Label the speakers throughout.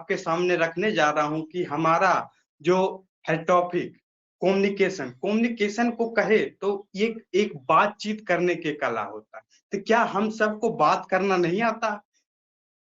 Speaker 1: आपके सामने रखने जा रहा हूं कि हमारा जो है टॉपिक कम्युनिकेशन। कम्युनिकेशन को कहे तो ये एक बातचीत करने के कला होता है। तो क्या हम सबको बात करना नहीं आता?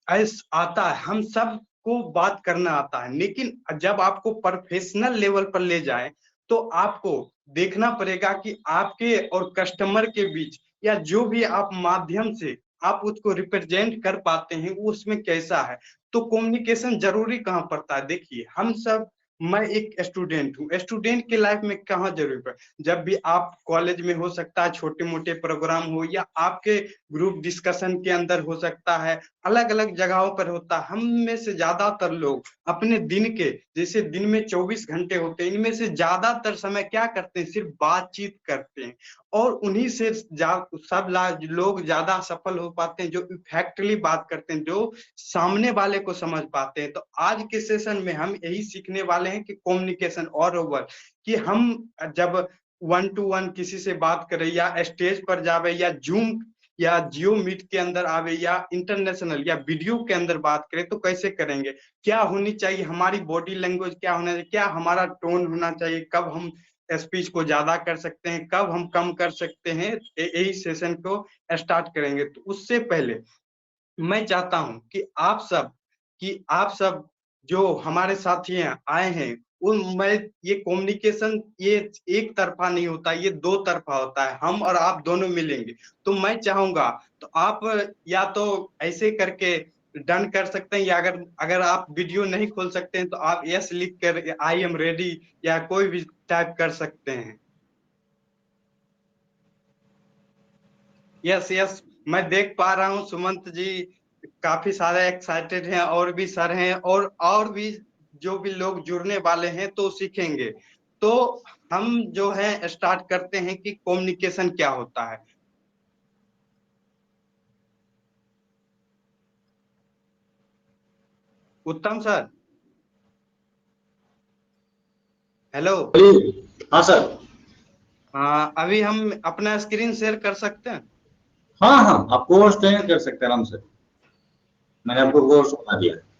Speaker 1: आता है, हम सब को बात करना आता है, लेकिन जब आपको प्रोफेशनल लेवल पर ले जाए तो आपको देखना पड़ेगा कि आपके और कस्टमर के बीच या जो भी आप माध्यम से आप उसको रिप्रेजेंट कर पाते हैं वो उसमें कैसा है। तो कम्युनिकेशन जरूरी कहाँ पड़ता है? देखिए हम सब, मैं एक स्टूडेंट हूँ, स्टूडेंट के लाइफ में कहाँ जरूरी पड़ता? जब भी आप कॉलेज में हो सकता है छोटे मोटे प्रोग्राम हो, या आपके ग्रुप डिस्कशन के अंदर हो सकता है, अलग अलग जगहों पर होता है। हम में से ज्यादातर लोग अपने दिन के, जैसे दिन में 24 घंटे होते हैं, इनमें से ज्यादातर समय क्या करते हैं? सिर्फ बातचीत करते हैं। और उन्हीं से सब लोग ज्यादा सफल हो पाते हैं जो इफेक्टली बात करते हैं, जो सामने वाले को समझ पाते हैं। तो आज के सेशन में हम यही सीखने वाले हैं कि कम्युनिकेशन और ओवर, कि हम जब 1-to-1 किसी से बात करें, या स्टेज पर जावे, या जूम या जियो मीट के अंदर आवे, या इंटरनेशनल या वीडियो के अंदर बात करें, तो कैसे करेंगे? क्या होनी चाहिए हमारी बॉडी लैंग्वेज, क्या होना चाहिए, क्या हमारा टोन होना चाहिए, कब हम स्पीच को ज्यादा कर सकते हैं, कब हम कम कर सकते हैं, यही सेशन को स्टार्ट करेंगे। तो उससे पहले मैं चाहता हूं कि आप सब जो हमारे साथी आए हैं, मैं ये कम्युनिकेशन ये एक तरफा नहीं होता, ये दो तरफा होता है। हम और आप दोनों मिलेंगे। तो मैं चाहूंगा तो आप या तो ऐसे करके डन कर सकते हैं, या अगर अगर आप वीडियो नहीं खोल सकते हैं तो आप यस लिख कर आई एम रेडी या कोई भी टाइप कर सकते हैं। यस यस, मैं देख पा रहा हूँ सुमंत जी काफी सारे एक्साइटेड हैं, और भी सर हैं, और भी जो भी लोग जुड़ने वाले हैं तो सीखेंगे। तो हम जो है स्टार्ट करते हैं कि कम्युनिकेशन क्या होता है। उत्तम सर, हेलो।
Speaker 2: हाँ सर।
Speaker 1: हाँ, अभी हम अपना स्क्रीन शेयर कर सकते हैं?
Speaker 2: हाँ हाँ, आप कोर्स ट्रेन कर सकते हैं आराम से। मैंने
Speaker 1: ठीक।
Speaker 2: आपको कोर्स बना दिया है।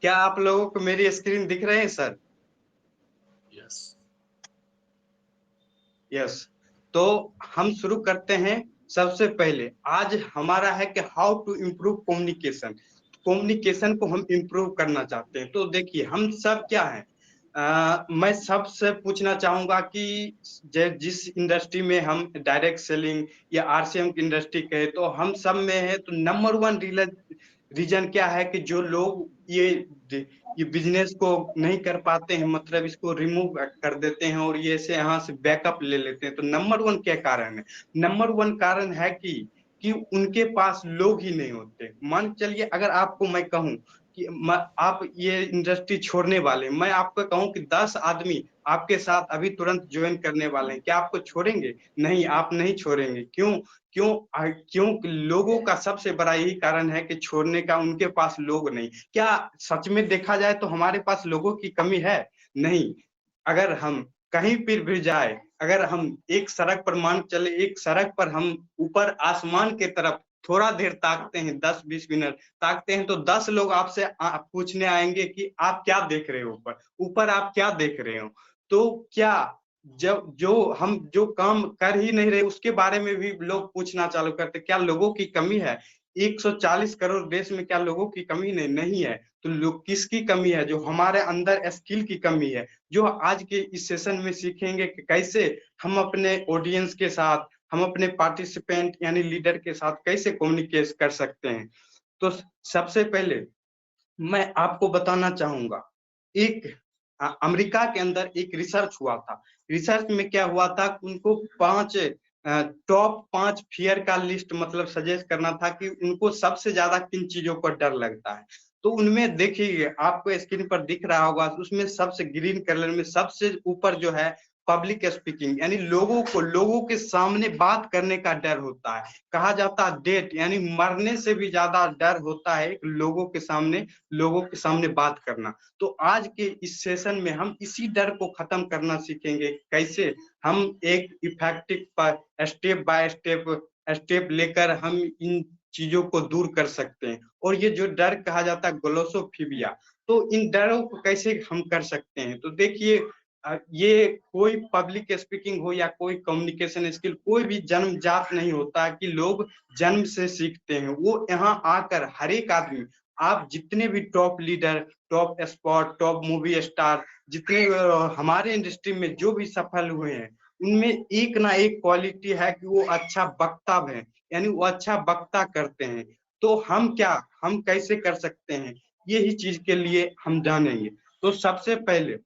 Speaker 1: क्या आप लोगों को मेरी स्क्रीन दिख रहे हैं सर?
Speaker 2: यस।
Speaker 1: यस। तो हम शुरू करते हैं। सबसे पहले आज हमारा है कि how to improve communication. Communication को हम इम्प्रूव करना चाहते हैं। तो देखिए हम सब क्या है, मैं सबसे पूछना चाहूंगा कि जिस इंडस्ट्री में हम डायरेक्ट सेलिंग या आरसीएम की इंडस्ट्री कहे तो हम सब में है, तो नंबर वन रीजन क्या है कि जो लोग ये बिजनेस को नहीं कर पाते हैं, मतलब इसको रिमूव कर देते हैं और ये से यहाँ से बैकअप ले लेते हैं। तो नंबर वन क्या कारण है? नंबर वन कारण है कि उनके पास लोग ही नहीं होते। मान चलिए अगर आपको मैं कहूं कि आप ये इंडस्ट्री छोड़ने वाले, मैं आपको कहूं कि 10 आदमी आपके साथ अभी तुरंत ज्वाइन करने वाले हैं, क्या आपको छोड़ेंगे? नहीं, आप नहीं छोड़ेंगे। क्यों? क्यों लोगों का सबसे बड़ा यही कारण है कि छोड़ने का, उनके पास लोग नहीं। क्या सच में देखा जाए तो हमारे पास लोगों की कमी है? नहीं। अगर हम कहीं पर भी जाए, अगर हम एक सड़क पर मान चले, एक सड़क पर हम ऊपर आसमान के तरफ थोड़ा देर ताकते हैं, 10-20 मिनट ताकते हैं, तो 10 लोग आपसे पूछने आएंगे कि आप क्या देख रहे हो ऊपर, ऊपर आप क्या देख रहे हो। तो क्या जब जो काम कर ही नहीं रहे उसके बारे में भी लोग पूछना चालू करते, क्या लोगों की कमी है? 140 करोड़ देश में क्या लोगों की कमी नहीं है? तो लोग किसकी कमी है? जो हमारे अंदर स्किल की कमी है, जो आज के इस सेशन में सीखेंगे कि कैसे हम अपने ऑडियंस के साथ, हम अपने पार्टिसिपेंट यानी लीडर के साथ कैसे कम्युनिकेट कर सकते हैं। तो सबसे पहले मैं आपको बताना चाहूंगा, एक अमेरिका के अंदर एक रिसर्च हुआ था। रिसर्च में क्या हुआ था, उनको टॉप 5 फियर का लिस्ट मतलब सजेस्ट करना था कि उनको सबसे ज्यादा किन चीजों पर डर लगता है। तो उनमें देखिए आपको स्क्रीन पर दिख रहा होगा, उसमें सबसे ग्रीन कलर में सबसे ऊपर जो है पब्लिक स्पीकिंग यानी लोगों के सामने बात करने का डर होता है। कहा जाता है डेथ यानी मरने से भी ज्यादा डर होता है लोगों के सामने बात करना। तो आज के इस सेशन में हम इसी डर को खत्म करना सीखेंगे, कैसे हम एक इफेक्टिव पर स्टेप बाय स्टेप लेकर हम इन चीजों को दूर कर सकते हैं। और ये जो डर कहा जाता है ग्लोसोफिबिया, तो इन डरों को कैसे हम कर सकते हैं? तो देखिए, ये कोई पब्लिक स्पीकिंग हो या कोई कम्युनिकेशन स्किल, कोई भी जन्मजात नहीं होता कि लोग जन्म से सीखते हैं। वो यहाँ आकर हर एक आदमी, आप जितने भी top leader, top spot, top movie star, जितने हमारे इंडस्ट्री में जो भी सफल हुए हैं, उनमें एक ना एक क्वालिटी है कि वो अच्छा वक्ता है, यानी वो अच्छा वक्ता करते हैं। तो हम कैसे कर सकते हैं, यही चीज के लिए हम जानेंगे। तो सबसे पहले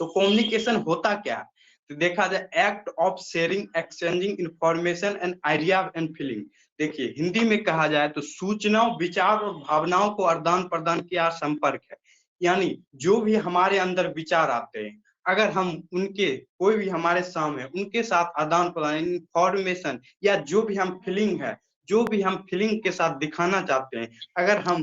Speaker 1: तो कम्युनिकेशन होता क्या है? तो देखा जाए, act of sharing, exchanging information and idea and feeling. देखिए, हिंदी में कहा जाए तो सूचनाओं, विचार और भावनाओं को आदान प्रदान किया संपर्क है। यानी जो भी हमारे अंदर विचार आते हैं, अगर हम उनके, कोई भी हमारे सामने, उनके साथ आदान प्रदान इंफॉर्मेशन, या जो भी हम फीलिंग है, जो भी हम फीलिंग के साथ दिखाना चाहते हैं, अगर हम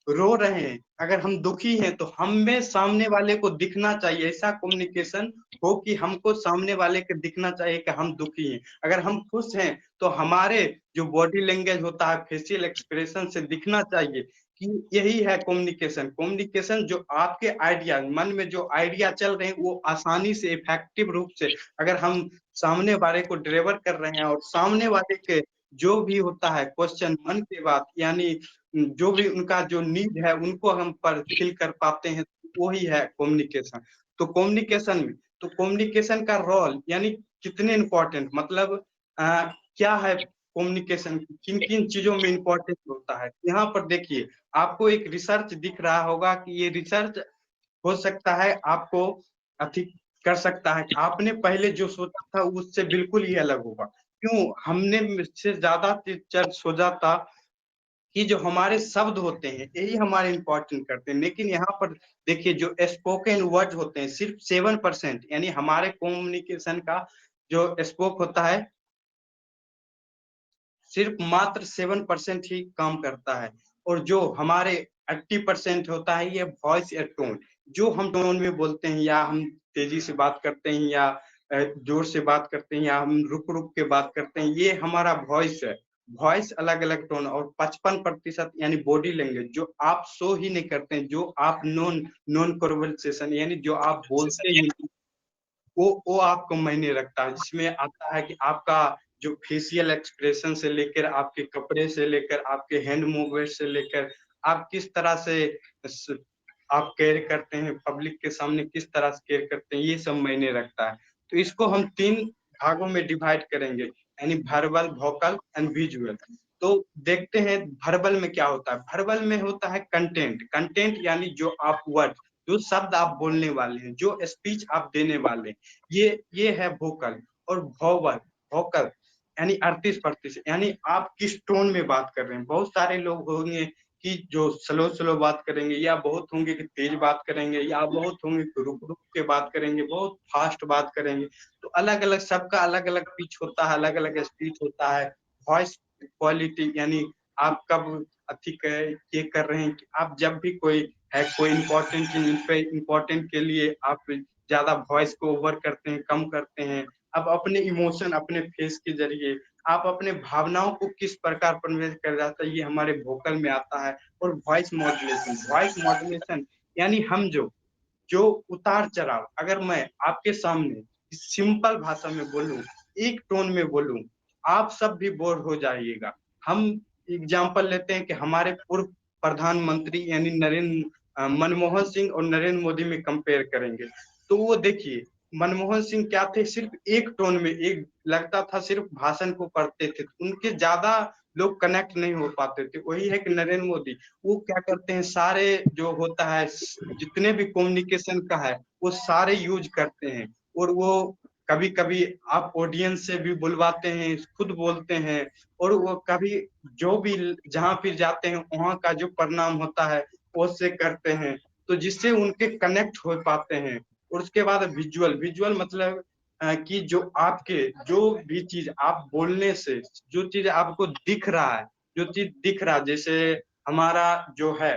Speaker 1: रो रहे हैं, अगर हम दुखी हैं, तो हमें सामने वाले को दिखना चाहिए, ऐसा कम्युनिकेशन हो कि हमको सामने वाले को दिखना चाहिए कि हम दुखी हैं। अगर हम खुश हैं तो हमारे जो बॉडी लैंग्वेज होता है, फेशियल एक्सप्रेशन से दिखना चाहिए कि यही है कम्युनिकेशन। कम्युनिकेशन जो आपके आइडिया, मन में जो आइडिया चल रहे हैं, वो आसानी से, इफेक्टिव रूप से अगर हम सामने वाले को डिलीवर कर रहे हैं, और सामने वाले के जो भी होता है क्वेश्चन, मन की बात, यानी जो भी उनका जो नीड है, उनको हम पर फिल कर पाते हैं, वही है कम्युनिकेशन। तो कम्युनिकेशन का रोल यानी कितने इंपॉर्टेंट, मतलब क्या है कम्युनिकेशन, किन किन चीजों में इंपॉर्टेंट होता है। यहाँ पर देखिए, आपको एक रिसर्च दिख रहा होगा कि ये रिसर्च हो सकता है आपको अधिक कर सकता है, आपने पहले जो सोचा था उससे बिल्कुल ही अलग होगा। क्यों? हमने से ज्यादा टीचर सोचा था कि जो हमारे शब्द होते हैं, यही हमारे इंपॉर्टेंट करते हैं। लेकिन यहाँ पर देखिए, जो स्पोकन वर्ड होते हैं, सिर्फ 7%, यानी हमारे कम्युनिकेशन का जो स्पोक होता है, सिर्फ मात्र 7% ही काम करता है। और जो हमारे 80% होता है, ये वॉइस या टोन, जो हम टोन में बोलते हैं, या हम तेजी से बात करते हैं, या जोर से बात करते हैं, या हम रुक रुक के बात करते हैं, ये हमारा वॉइस है। वॉइस अलग अलग टोन, और 55% यानी बॉडी लैंग्वेज, जो आप शो ही नहीं करते हैं, जो आप नॉन नॉन कन्वर्सेशन, यानी जो आप बोलते ही, वो आपको मायने रखता है। जिसमें आता है कि आपका जो फेशियल एक्सप्रेशन से लेकर, आपके कपड़े से लेकर, आपके हैंड मूवमेंट से लेकर, आप किस तरह से आप केयर करते हैं, पब्लिक के सामने किस तरह से केयर करते हैं, ये सब मायने रखता है। तो इसको हम 3 भागों में डिवाइड करेंगे, यानी वर्बल, वोकल एंड विजुअल। तो देखते हैं वर्बल में क्या होता है। वर्बल में होता है कंटेंट। कंटेंट यानी जो आप वर्ड, जो शब्द आप बोलने वाले हैं, जो स्पीच आप देने वाले हैं, ये है वोकल। और वोवल, वोकल यानी 38%, यानी आप किस टोन में बात कर रहे हैं। बहुत सारे लोग होंगे कि जो स्लो स्लो बात करेंगे, या बहुत होंगे कि तेज बात करेंगे, या बहुत होंगे कि रुक रुक के बात करेंगे, बहुत फास्ट बात करेंगे। तो अलग अलग, सबका अलग अलग पिच होता है, अलग अलग स्पीच होता है। वॉइस क्वालिटी यानी आप कब ठीक है ये कर रहे हैं, कि आप जब भी कोई है, कोई इंपॉर्टेंट चीज, इंपॉर्टेंट के लिए आप ज्यादा वॉइस को ओवर करते हैं, कम करते हैं। अब अपने इमोशन, अपने फेस के जरिए आप अपने भावनाओं को किस प्रकार कन्वे कर जाता है, ये हमारे वोकल में आता है। और वॉइस मॉड्यूलेशन, यानी हम जो जो उतार चढ़ाव, अगर मैं आपके सामने सिंपल भाषा में बोलूं, एक टोन में बोलूं, आप सब भी बोर हो जाइएगा। हम एग्जाम्पल लेते हैं कि हमारे पूर्व प्रधानमंत्री यानी मनमोहन सिंह और नरेंद्र मोदी में कंपेयर करेंगे। तो वो देखिए, मनमोहन सिंह क्या थे, सिर्फ एक टोन में, एक लगता था सिर्फ भाषण को पढ़ते थे, उनके ज्यादा लोग कनेक्ट नहीं हो पाते थे। वही है कि नरेंद्र मोदी, वो क्या करते हैं, सारे जो होता है, जितने भी कम्युनिकेशन का है, वो सारे यूज करते हैं। और वो कभी कभी आप ऑडियंस से भी बुलवाते हैं, खुद बोलते हैं, और वो कभी जो भी जहां फिर जाते हैं वहां का जो परिणाम होता है वो से करते हैं, तो जिससे उनके कनेक्ट हो पाते हैं। और उसके बाद विजुअल, विजुअल मतलब कि जो आपके जो भी चीज आप बोलने से जो चीज आपको दिख रहा है, जो चीज दिख रहा है, जैसे हमारा जो है,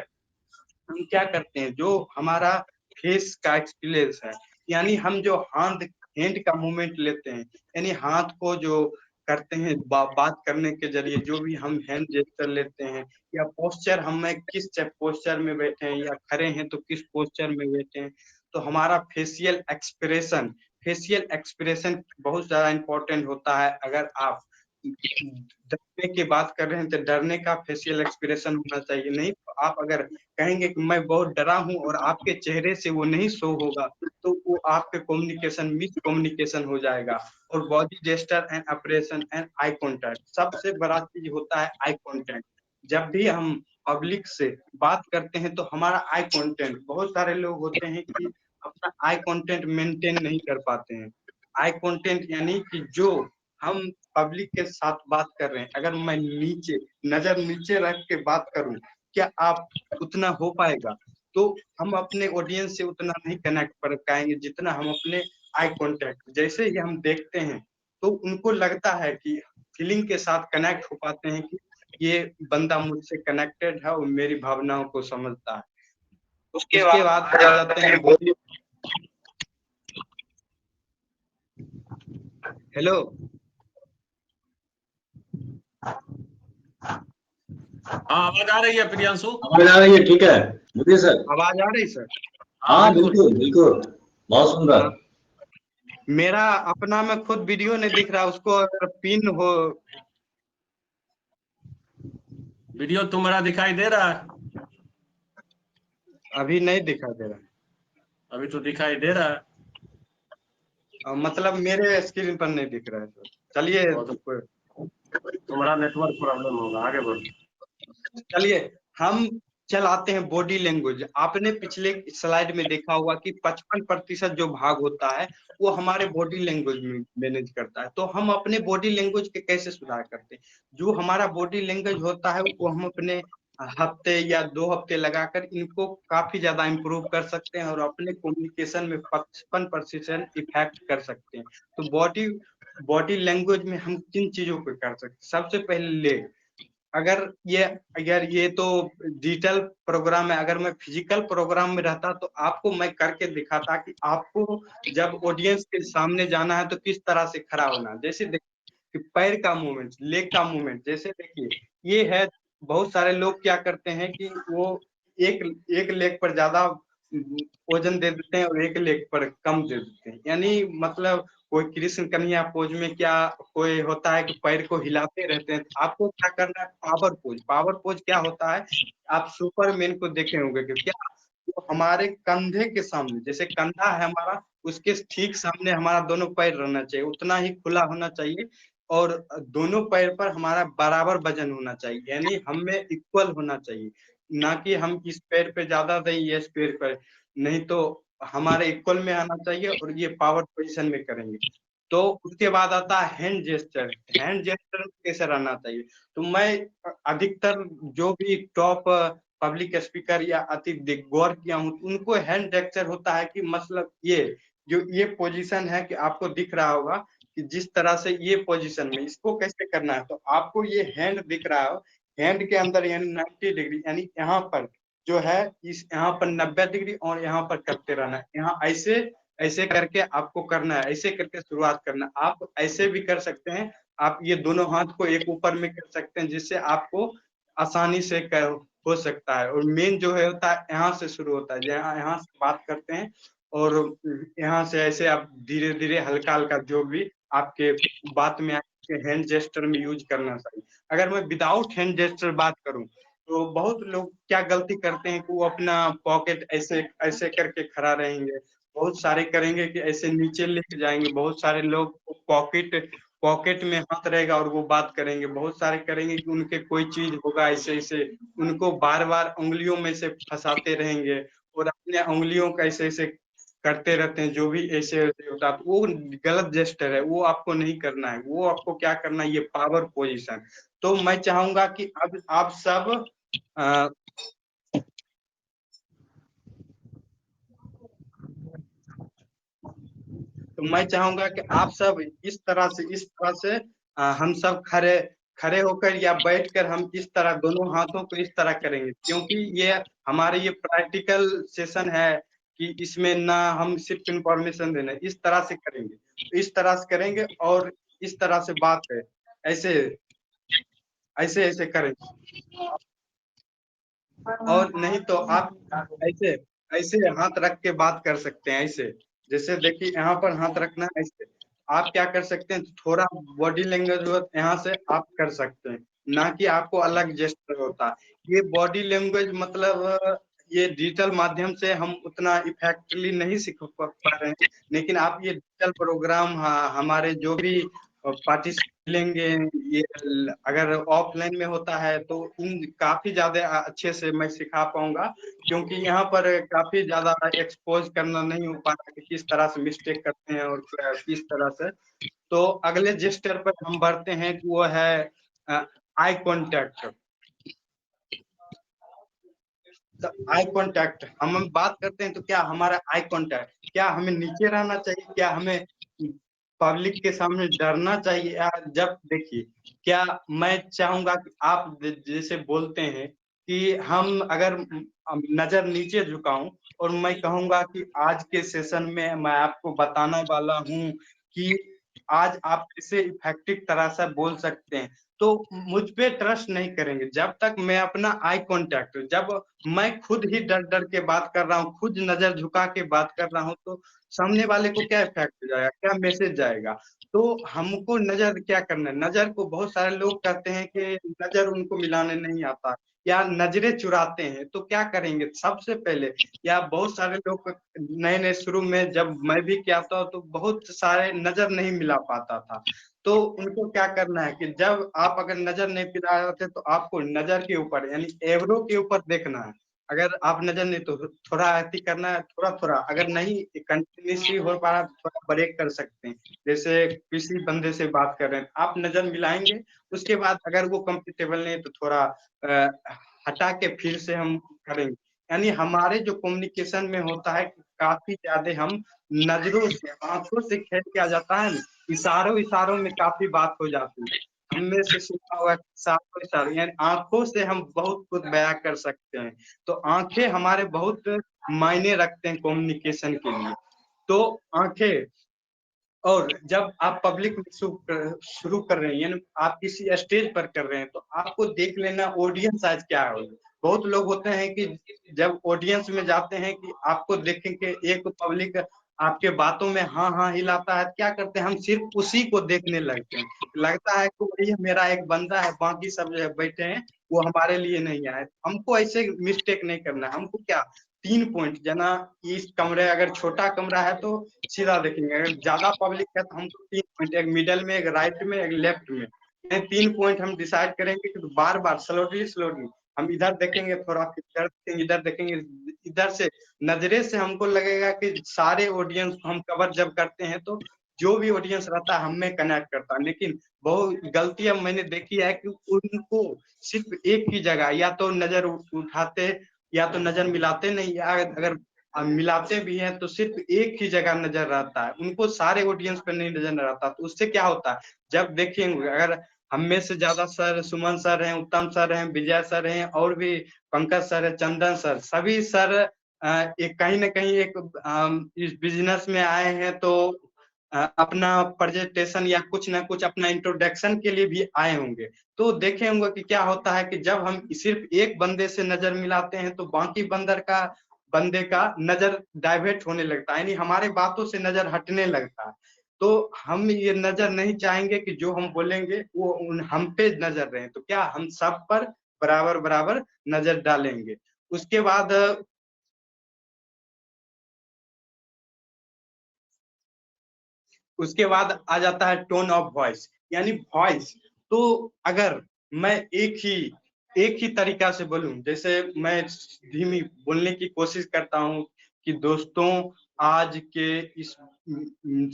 Speaker 1: हम क्या करते हैं, जो हमारा फेस का एक्सपीरियंस है, यानी हम जो हैंड का मूवमेंट लेते हैं, यानी हाथ को जो करते हैं बात करने के जरिए, जो भी हम हैंड जेस्चर लेते हैं, या पोस्चर, हम किस पोस्चर में बैठे हैं, या खड़े हैं तो किस पोस्चर में बैठे हैं, तो हमारा फेशियल एक्सप्रेशन, फेशियल एक्सप्रेशन बहुत ज्यादा इंपॉर्टेंट होता है। अगर आप डरने की बात कर रहे हैं तो डरने का फेशियल एक्सप्रेशन होना चाहिए, नहीं तो आप अगर कहेंगे कि मैं बहुत डरा हूं और आपके चेहरे से वो नहीं शो होगा, तो वो आपके कम्युनिकेशन मिस कम्युनिकेशन हो जाएगा। और body gesture and expression and eye contact, सबसे बड़ा चीज होता है आई कांटेक्ट। जब भी हम पब्लिक से बात करते हैं तो हमारा आई कांटेक्ट, बहुत सारे लोग होते हैं कि अपना आई कांटेक्ट मेंटेन नहीं कर पाते हैं। आई कांटेक्ट यानी कि जो हम पब्लिक के साथ बात कर रहे हैं, अगर मैं नीचे नजर नीचे रख के बात करूं, क्या आप उतना हो पाएगा? तो हम अपने ऑडियंस से उतना नहीं कनेक्ट कर पाएंगे जितना हम अपने आई कांटेक्ट, जैसे ही हम देखते हैं तो उनको लगता है कि फीलिंग के साथ कनेक्ट हो पाते हैं कि ये बंदा मुझसे कनेक्टेड है और मेरी भावनाओं को समझता है।
Speaker 3: उसके
Speaker 1: उसके
Speaker 3: बाद
Speaker 1: बाद
Speaker 3: आ
Speaker 1: आ
Speaker 3: जाते
Speaker 1: जाते
Speaker 3: हैं
Speaker 1: हैं बॉडी। हेलो,
Speaker 3: हाँ, आवाज आ रही है प्रियांशु?
Speaker 2: आवाज आ रही है, ठीक है, बोलिए सर।
Speaker 1: आवाज आ रही सर?
Speaker 3: हाँ
Speaker 2: हाँ
Speaker 3: बिल्कुल।
Speaker 2: बिल्कुल बिल्कुल, बहुत सुंदर।
Speaker 1: हाँ, मेरा अपना में खुद वीडियो नहीं दिख रहा, उसको अगर पिन हो।
Speaker 3: वीडियो तुम्हारा दिखाई दे रहा है?
Speaker 1: अभी नहीं दिखा दे रहा।
Speaker 3: अभी तो दिखाई दे रहा है।
Speaker 1: मतलब मेरे स्क्रीन पर नहीं दिख रहा है सर। चलिए
Speaker 3: वो तो तुम्हारा नेटवर्क प्रॉब्लम होगा, आगे बढ़ो।
Speaker 1: चलिए हम चलाते हैं बॉडी लैंग्वेज। आपने पिछले स्लाइड में देखा होगा कि 55% जो भाग होता है वो हमारे बॉडी लैंग्वेज में मैनेज करता है। तो हम अपने बॉडी लैंग्वेज के कैसे सुधार करते हैं? जो हमारा बॉडी लैंग्वेज होता है वो हम अपने हफ्ते या 2 हफ्ते लगाकर इनको काफी ज्यादा इंप्रूव कर सकते हैं और अपने कम्युनिकेशन में 55% इफेक्ट कर सकते हैं। तो बॉडी बॉडी लैंग्वेज में हम किन चीजों को कर सकते हैं? सबसे पहले अगर ये तो डिजिटल प्रोग्राम है, अगर मैं फिजिकल प्रोग्राम में रहता तो आपको मैं करके दिखाता कि आपको जब ऑडियंस के सामने जाना है तो किस तरह से खड़ा होना है। जैसे देखिए कि पैर का मूवमेंट, लेग का मूवमेंट, जैसे देखिए ये है। बहुत सारे लोग क्या करते हैं कि वो एक एक लेग पर ज्यादा वजन दे देते हैं और एक लेग पर कम दे देते हैं, यानी मतलब कोई कृष्ण कन्हैया पोज में क्या कोई होता है कि पैर को हिलाते रहते हैं। आपको क्या करना है, पावर पोज। पावर पोज क्या होता है? आप सुपरमैन को देखे होंगे कि क्या तो हमारे कंधे के सामने, जैसे कंधा है हमारा, उसके ठीक सामने हमारा दोनों पैर रहना चाहिए, उतना ही खुला होना चाहिए। और दोनों पैर पर हमारा बराबर वजन होना चाहिए, यानी हम में इक्वल होना चाहिए, ना कि हम इस पैर पे ज्यादा दें या इस पैर पर नहीं। तो हमारे इक्वल में आना चाहिए और ये पावर पोजीशन में करेंगे। तो उसके बाद आता है हैंड जेस्चर। हैंड जेस्चर कैसे रहना चाहिए? तो मैं अधिकतर जो भी टॉप पब्लिक स्पीकर या अति गौर किया हूँ, उनको हैंड जेस्चर होता है कि मतलब ये जो ये पोजीशन है कि आपको दिख रहा होगा कि जिस तरह से ये पोजीशन में इसको कैसे करना है, तो आपको ये हैंड दिख रहा हो, हैंड के अंदर यानी 90 डिग्री, यानी यहाँ पर जो है इस यहाँ पर 90 डिग्री और यहाँ पर करते रहना है। यहाँ ऐसे ऐसे करके आपको करना है, ऐसे करके शुरुआत करना है। आप ऐसे भी कर सकते हैं, आप ये दोनों हाथ को एक ऊपर में कर सकते हैं, जिससे आपको आसानी से हो सकता है। और मेन जो है होता है यहाँ से शुरू होता है, जहाँ यहाँ से बात करते हैं और यहाँ से ऐसे आप धीरे धीरे हल्का हल्का जो भी आपके बात में हैंड जेस्टर में यूज करना चाहिए। अगर मैं विदाउट हैंड जेस्टर बात करूं तो बहुत लोग क्या गलती करते हैं कि वो अपना पॉकेट ऐसे ऐसे करके खड़ा रहेंगे, बहुत सारे करेंगे कि ऐसे नीचे लेके जाएंगे, बहुत सारे लोग पॉकेट पॉकेट में हाथ रहेगा और वो बात करेंगे, बहुत सारे करेंगे कि उनके कोई चीज होगा ऐसे ऐसे, उनको बार बार उंगलियों में से फंसाते रहेंगे और अपने उंगलियों का ऐसे ऐसे करते रहते हैं, जो भी ऐसे ऐसे होता है, तो वो गलत जेस्टर है, वो आपको नहीं करना है। वो आपको क्या करना है, ये पावर पोजीशन। तो मैं चाहूंगा कि अब आप सब अ, तो मैं चाहूंगा कि आप सब इस तरह से हम सब खड़े खड़े होकर या बैठकर हम इस तरह दोनों हाथों को इस तरह करेंगे, क्योंकि ये हमारे ये प्रैक्टिकल सेशन है कि इसमें ना हम सिर्फ इंफॉर्मेशन देना, इस तरह से करेंगे। तो इस तरह से करेंगे और इस तरह से बात है, ऐसे ऐसे ऐसे करेंगे। और नहीं तो आप ऐसे ऐसे हाथ रख के बात कर सकते हैं, ऐसे जैसे देखिए यहाँ पर हाथ रखना है, ऐसे आप क्या कर सकते हैं, थोड़ा बॉडी लैंग्वेज हो यहाँ से आप कर सकते हैं, ना कि आपको अलग जेस्चर होता है। ये बॉडी लैंग्वेज मतलब ये डिजिटल माध्यम से हम उतना इफेक्टिवली नहीं सीख पा रहे हैं, लेकिन आप ये डिजिटल प्रोग्राम हमारे जो भी पार्टिसिपेट लेंगे, ये अगर ऑफलाइन में होता है तो इन काफी ज्यादा अच्छे से मैं सिखा पाऊंगा, क्योंकि यहाँ पर काफी ज्यादा एक्सपोज करना नहीं हो पा रहा कि किस तरह से मिस्टेक करते हैं और किस तरह से। तो अगले जेस्टर पर हम बढ़ते हैं, वो है आई कॉन्टैक्ट। आई कांटेक्ट हम बात करते हैं, तो क्या हमारा आई कांटेक्ट, क्या हमें नीचे रहना चाहिए, क्या हमें पब्लिक के सामने डरना चाहिए? जब देखिए, क्या मैं चाहूंगा कि आप जैसे बोलते हैं कि हम अगर नजर नीचे झुकाऊं और मैं कहूंगा कि आज के सेशन में मैं आपको बताने वाला हूं कि आज आप इसे इफेक्टिव तरह से बोल सकते हैं, तो मुझ पे ट्रस्ट नहीं करेंगे जब तक मैं अपना आई कांटेक्ट, जब मैं खुद ही डर डर के बात कर रहा हूँ, खुद नजर झुका के बात कर रहा हूँ, तो सामने वाले को क्या इफेक्ट जाएगा, क्या मैसेज जाएगा? तो हमको नजर क्या करना है, नजर को बहुत सारे लोग कहते हैं कि नजर उनको मिलाने नहीं आता या नजरें चुराते हैं, तो क्या करेंगे सबसे पहले? या बहुत सारे लोग नए नए शुरू में जब मैं भी किया था तो बहुत सारे नजर नहीं मिला पाता था, तो उनको क्या करना है कि जब आप अगर नजर नहीं पिला रहे थे तो आपको नजर के ऊपर यानी एवरो के ऊपर देखना है। अगर आप नजर नहीं तो थोड़ा ऐसी करना है, थोड़ा थोड़ा, अगर नहीं कंटिन्यूसली हो पा रहा थोड़ा ब्रेक कर सकते हैं। जैसे किसी बंदे से बात कर रहे हैं, आप नजर मिलाएंगे, उसके बाद अगर वो कंफर्टेबल नहीं तो थोड़ा हटा के फिर से हम करेंगे। यानी हमारे जो कम्युनिकेशन में होता है कि काफी ज्यादा हम नजरों से, आंखों से खेल किया जाता है, इशारों इशारों में काफी बात हो जाती है। हमने से सुना हुआ इशारों इशारों, यानी आंखों से हम बहुत कुछ बयां कर सकते हैं। तो आंखें हमारे बहुत मायने रखते हैं कम्युनिकेशन के लिए। तो आंखें, और जब आप पब्लिक में शुरू कर रहे हैं, यानी आप किसी स्टेज पर कर रहे हैं, तो आपको देख लेना ऑडियंस आज क्या है। बहुत लोग होते हैं कि जब ऑडियंस में जाते हैं कि आपको देखेंगे एक पब्लिक आपके बातों में हाँ हाँ हिलाता है, क्या करते हैं हम सिर्फ उसी को देखने लगते हैं, लगता है कि ये मेरा एक बंदा है, बाकी सब जो बैठे हैं वो हमारे लिए नहीं आए। हमको ऐसे मिस्टेक नहीं करना है, हमको क्या 3 पॉइंट जना, इस कमरे अगर छोटा कमरा है तो सीधा देखेंगे, अगर ज्यादा पब्लिक है तो हमको 3 पॉइंट, एक मिडल में, एक राइट में, एक लेफ्ट में, 3 पॉइंट हम डिसाइड करेंगे कि बार बार स्लोली स्लोली हम इधर देखेंगे, थोड़ा फिर इधर देखेंगे, इधर देखेंगे, इधर से नजरे से हमको लगेगा कि सारे ऑडियंस को हम कवर जब करते हैं तो जो भी ऑडियंस रहता है हमें कनेक्ट करता है। लेकिन बहुत गलतियां मैंने देखी है कि उनको सिर्फ एक ही जगह या तो नजर उठाते या तो नजर मिलाते नहीं, या अगर मिलाते भी हैं तो सिर्फ एक ही जगह नजर रहता है, उनको सारे ऑडियंस पे नहीं नजर रहता। तो उससे क्या होता है, जब देखेंगे अगर हम में से ज्यादा सर, सुमन सर हैं, उत्तम सर हैं, विजय सर हैं, और भी पंकज सर है, चंदन सर, सभी सर एक कहीं ना कहीं एक इस बिजनेस में आए हैं, तो अपना प्रेजेंटेशन या कुछ ना कुछ अपना इंट्रोडक्शन के लिए भी आए होंगे। तो देखे होंगे कि क्या होता है कि जब हम सिर्फ एक बंदे से नजर मिलाते हैं तो बाकी बंदे का नजर डाइवर्ट होने लगता है, यानी हमारे बातों से नजर हटने लगता है। तो हम ये नजर नहीं चाहेंगे कि जो हम बोलेंगे वो हम पे नजर रहे, तो क्या हम सब पर बराबर बराबर नजर डालेंगे। उसके बाद आ जाता है टोन ऑफ वॉइस, यानी वॉइस। तो अगर मैं एक ही तरीका से बोलूं, जैसे मैं धीमी बोलने की कोशिश करता हूं कि दोस्तों आज के इस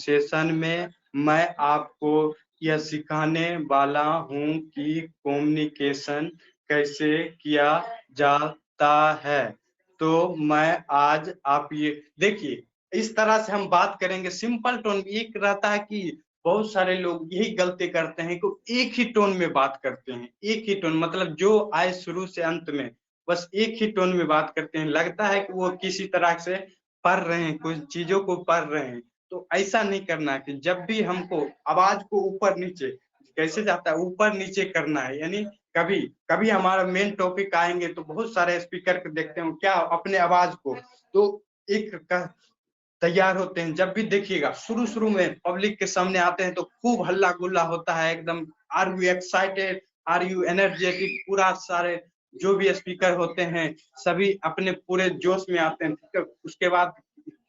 Speaker 1: सेशन में मैं आपको यह सिखाने वाला हूं कि कम्युनिकेशन कैसे किया जाता है। तो मैं आज आप ये देखिए, इस तरह से हम बात करेंगे सिंपल टोन। एक रहता है कि बहुत सारे लोग यही गलती करते हैं कि एक ही टोन में बात करते हैं, एक ही टोन, मतलब जो आए शुरू से अंत में बस एक ही टोन में बात करते हैं। लगता है कि वो किसी तरह से पढ़ रहे हैं, कुछ चीजों को पढ़ रहे हैं। तो ऐसा नहीं करना है कि जब भी हमको आवाज को ऊपर नीचे कैसे जाता है, ऊपर नीचे करना है। यानी कभी कभी हमारा मेन टॉपिक आएंगे तो बहुत सारे स्पीकर को देखते हैं क्या अपने आवाज को तो एक तैयार होते हैं। जब भी देखिएगा शुरू शुरू में पब्लिक के सामने आते हैं तो खूब हल्ला गुल्ला होता है, एकदम are you excited, are you energetic, पूरा सारे जो भी स्पीकर होते हैं सभी अपने पूरे जोश में आते हैं। ठीक है, उसके बाद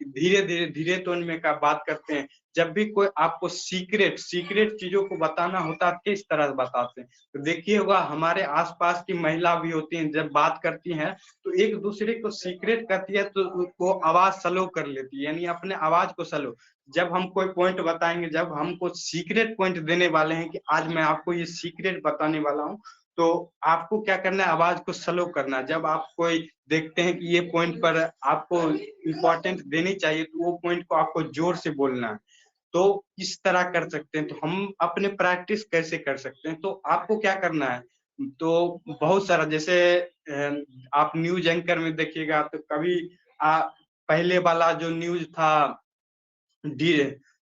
Speaker 1: धीरे टोन में का बात करते हैं। जब भी कोई आपको सीक्रेट चीजों को बताना होता है किस तरह से बताते हैं। तो देखिए होगा हमारे आसपास की महिला भी होती हैं, जब बात करती हैं तो एक दूसरे को सीक्रेट करती है तो वो आवाज स्लो कर लेती है, यानी अपने आवाज को स्लो। जब हम कोई पॉइंट बताएंगे, जब हमको सीक्रेट पॉइंट देने वाले हैं कि आज मैं आपको ये सीक्रेट बताने वाला हूँ, तो आपको क्या करना है, आवाज को स्लो करना है। जब आप कोई देखते हैं कि ये पॉइंट पर आपको इम्पोर्टेंट देनी चाहिए तो वो पॉइंट को आपको जोर से बोलना है। तो इस तरह कर सकते हैं। तो हम अपने प्रैक्टिस कैसे कर सकते हैं, तो आपको क्या करना है, तो बहुत सारा जैसे आप न्यूज एंकर में देखिएगा तो कभी पहले वाला जो न्यूज था डी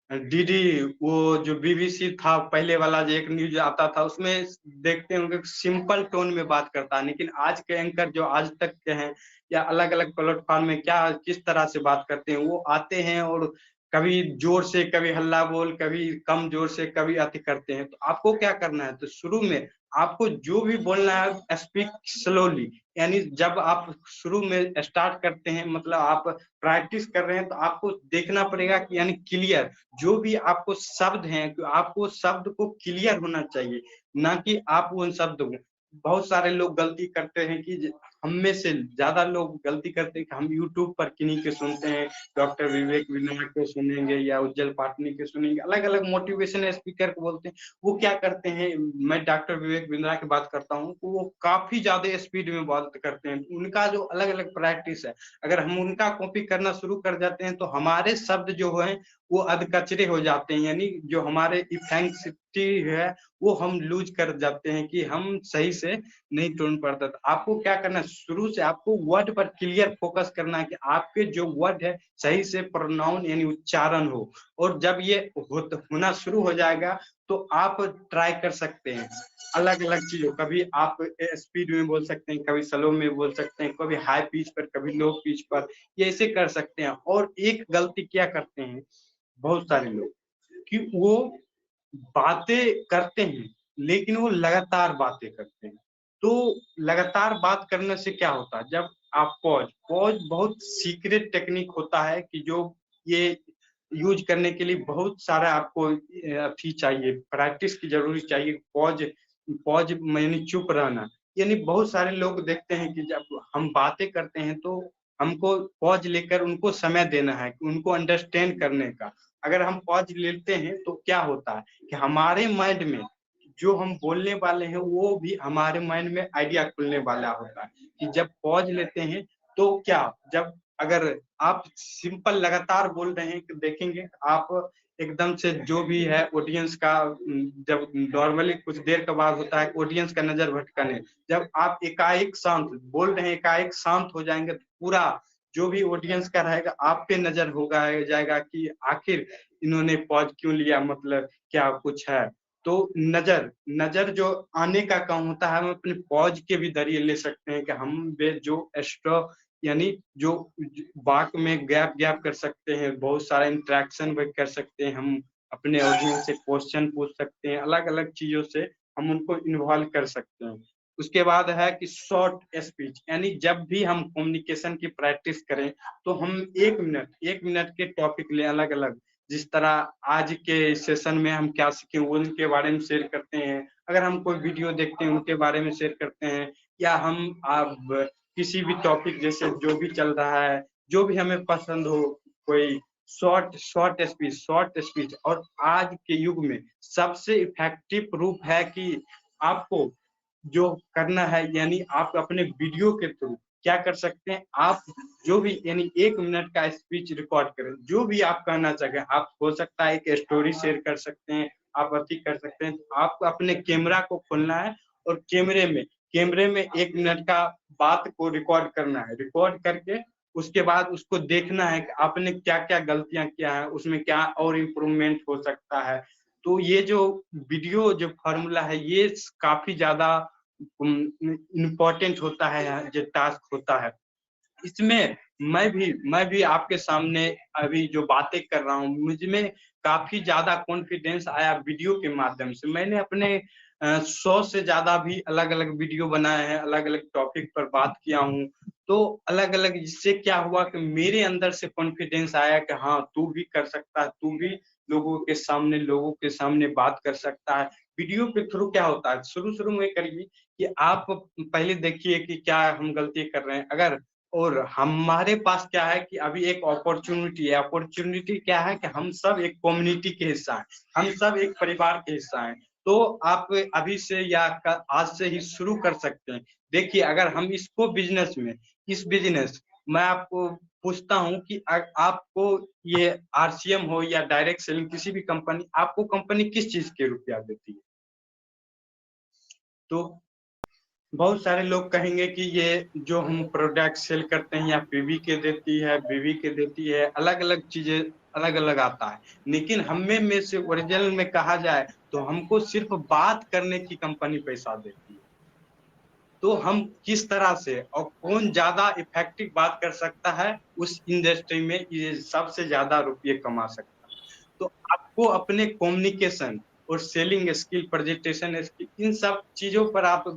Speaker 1: डीडी, वो जो बीबीसी था पहले वाला जो एक न्यूज आता था उसमें देखते होंगे सिंपल टोन में बात करता है। लेकिन आज के एंकर जो आज तक के हैं या अलग अलग प्लेटफॉर्म में क्या किस तरह से बात करते हैं, वो आते हैं और कभी जोर से, कभी हल्ला बोल, कभी कम जोर से, कभी अति करते हैं। तो आपको क्या करना है, तो शुरू में आपको जो भी बोलना है स्पीक स्लोली। यानी जब आप शुरू में स्टार्ट करते हैं, मतलब आप प्रैक्टिस कर रहे हैं, तो आपको देखना पड़ेगा कि यानी क्लियर जो भी आपको शब्द हैं, आपको शब्द को क्लियर होना चाहिए, ना कि आप उन शब्द को। बहुत सारे लोग गलती करते हैं कि हम में से ज्यादा लोग गलती करते हैं कि हम यूट्यूब पर किन्हीं के सुनते हैं, डॉक्टर विवेक विनायक को सुनेंगे या उज्जवल पाटनी के सुनेंगे, अलग अलग मोटिवेशन स्पीकर को बोलते हैं। वो क्या करते हैं, मैं डॉक्टर विवेक बिंद्रा की बात करता हूँ, वो काफी ज्यादा स्पीड में बात करते हैं। उनका जो अलग अलग प्रैक्टिस है, अगर हम उनका कॉपी करना शुरू कर जाते हैं तो हमारे शब्द जो है वो अधकचरे हो जाते हैं। यानी जो हमारे इफेक्टिविटी है वो हम लूज कर जाते हैं कि हम सही से नहीं टोन पड़ता। तो आपको क्या करना है, शुरू से आपको वर्ड पर क्लियर फोकस करना है कि आपके जो वर्ड है सही से प्रोनाउन यानी उच्चारण हो। और जब ये होना शुरू हो जाएगा तो आप ट्राई कर सकते हैं अलग अलग चीजों, कभी आप स्पीड में बोल सकते हैं, कभी स्लो में बोल सकते हैं, कभी हाई पिच पर, कभी लो पिच पर, ये ऐसे कर सकते हैं। और एक गलती क्या करते हैं बहुत सारे लोग कि वो बातें करते हैं लेकिन वो लगातार बातें करते हैं। तो लगातार बात करने से क्या होता है, जब आप पॉज बहुत सीक्रेट टेक्निक होता है कि जो ये यूज करने के लिए बहुत सारा आपको अथी चाहिए, प्रैक्टिस की जरूरी चाहिए। पॉज पॉज यानी चुप रहना। यानी बहुत सारे लोग देखते हैं कि जब हम बातें करते हैं तो हमको पॉज लेकर उनको समय देना है, उनको अंडरस्टैंड करने का। अगर हम पॉज लेते हैं तो क्या होता है कि हमारे माइंड में जो हम बोलने वाले हैं वो भी हमारे माइंड में आइडिया खुलने वाला होता है। कि जब पॉज लेते हैं तो क्या, जब अगर आप सिंपल लगातार बोल रहे हैं तो देखेंगे आप एकदम से जो भी है ऑडियंस का, जब नॉर्मली कुछ देर के बाद होता है ऑडियंस का नजर भटकने, जब आप एकाएक शांत बोल रहे हैं, एकाएक शांत हो जाएंगे तो पूरा जो भी ऑडियंस का रहेगा आप पे नजर होगा जाएगा कि आखिर इन्होंने पॉज क्यों लिया, मतलब क्या कुछ है। तो नजर नजर जो आने का काम होता है हम अपने पॉज के भी जरिए ले सकते हैं कि हम जो एक्स्ट्रा यानी जो वाक में गैप गैप कर सकते हैं, बहुत सारा इंटरेक्शन कर सकते हैं, हम अपने ऑडियंस से क्वेश्चन पूछ सकते हैं, अलग अलग चीजों से हम उनको इन्वॉल्व कर सकते हैं। उसके बाद है कि शॉर्ट स्पीच, यानी जब भी हम कम्युनिकेशन की प्रैक्टिस करें तो हम 1 मिनट के टॉपिक लें अलग अलग। जिस तरह आज के सेशन में हम क्या सीखे उनके बारे में शेयर करते हैं, अगर हम कोई वीडियो देखते हैं उनके बारे में शेयर करते हैं, या हम अब किसी भी टॉपिक जैसे जो भी चल रहा है जो भी हमें पसंद हो कोई शॉर्ट स्पीच। और आज के युग में सबसे इफेक्टिव रूप है कि आपको जो करना है, यानी आप अपने वीडियो के थ्रू क्या कर सकते हैं, आप जो भी यानी 1 मिनट का स्पीच रिकॉर्ड करें, जो भी आप कहना चाहें। आप हो सकता है एक स्टोरी शेयर कर सकते हैं, आप अति कर सकते हैं। आपको अपने कैमरा को खोलना है और कैमरे में 1 मिनट का बात को रिकॉर्ड करना है। रिकॉर्ड करके उसके बाद उसको देखना है कि आपने क्या क्या गलतियां किया है, उसमें क्या और इम्प्रूवमेंट हो सकता है। तो ये जो वीडियो जो फॉर्मूला है, ये काफी ज्यादा इम्पोर्टेंट होता है, जो टास्क होता है। इसमें मैं भी आपके सामने अभी जो बातें कर रहा हूँ, मुझमें काफी ज्यादा कॉन्फिडेंस आया वीडियो के माध्यम से। मैंने अपने 100 से ज्यादा भी अलग अलग वीडियो बनाए हैं, अलग अलग टॉपिक पर बात किया हूँ। तो अलग अलग इससे क्या हुआ कि मेरे अंदर से कॉन्फिडेंस आया कि हाँ, तू भी कर सकता है, तू भी लोगों के सामने बात कर सकता है। वीडियो के थ्रू क्या होता है, शुरू शुरू में करिए कि आप पहले देखिए कि क्या हम गलती कर रहे हैं। अगर और हमारे पास क्या है कि अभी एक अपॉर्चुनिटी है। अपॉर्चुनिटी क्या है कि हम सब एक कम्युनिटी के हिस्सा हैं, हम सब एक परिवार के हिस्सा हैं। तो आप अभी से या आज से ही शुरू कर सकते हैं। देखिए, अगर हम इसको बिजनेस मैं आपको पूछता हूँ कि आपको ये आरसीएम हो या डायरेक्ट सेलिंग, किसी भी कंपनी, आपको कंपनी किस चीज के रुपया देती है? तो बहुत सारे लोग कहेंगे कि ये जो हम प्रोडक्ट सेल करते हैं या पीवी के देती है, बीवी के देती है, अलग अलग चीजें अलग अलग आता है। लेकिन हमें में से ओरिजिनल में कहा जाए तो हमको सिर्फ बात करने की कंपनी पैसा देती है। तो हम किस तरह से और कौन ज्यादा इफेक्टिव बात कर सकता है, उस इंडस्ट्री में ये सबसे ज्यादा रुपये कमा सकता है। तो आपको अपने कम्युनिकेशन और सेलिंग स्किल, प्रेजेंटेशन स्किल, इन सब चीजों पर आप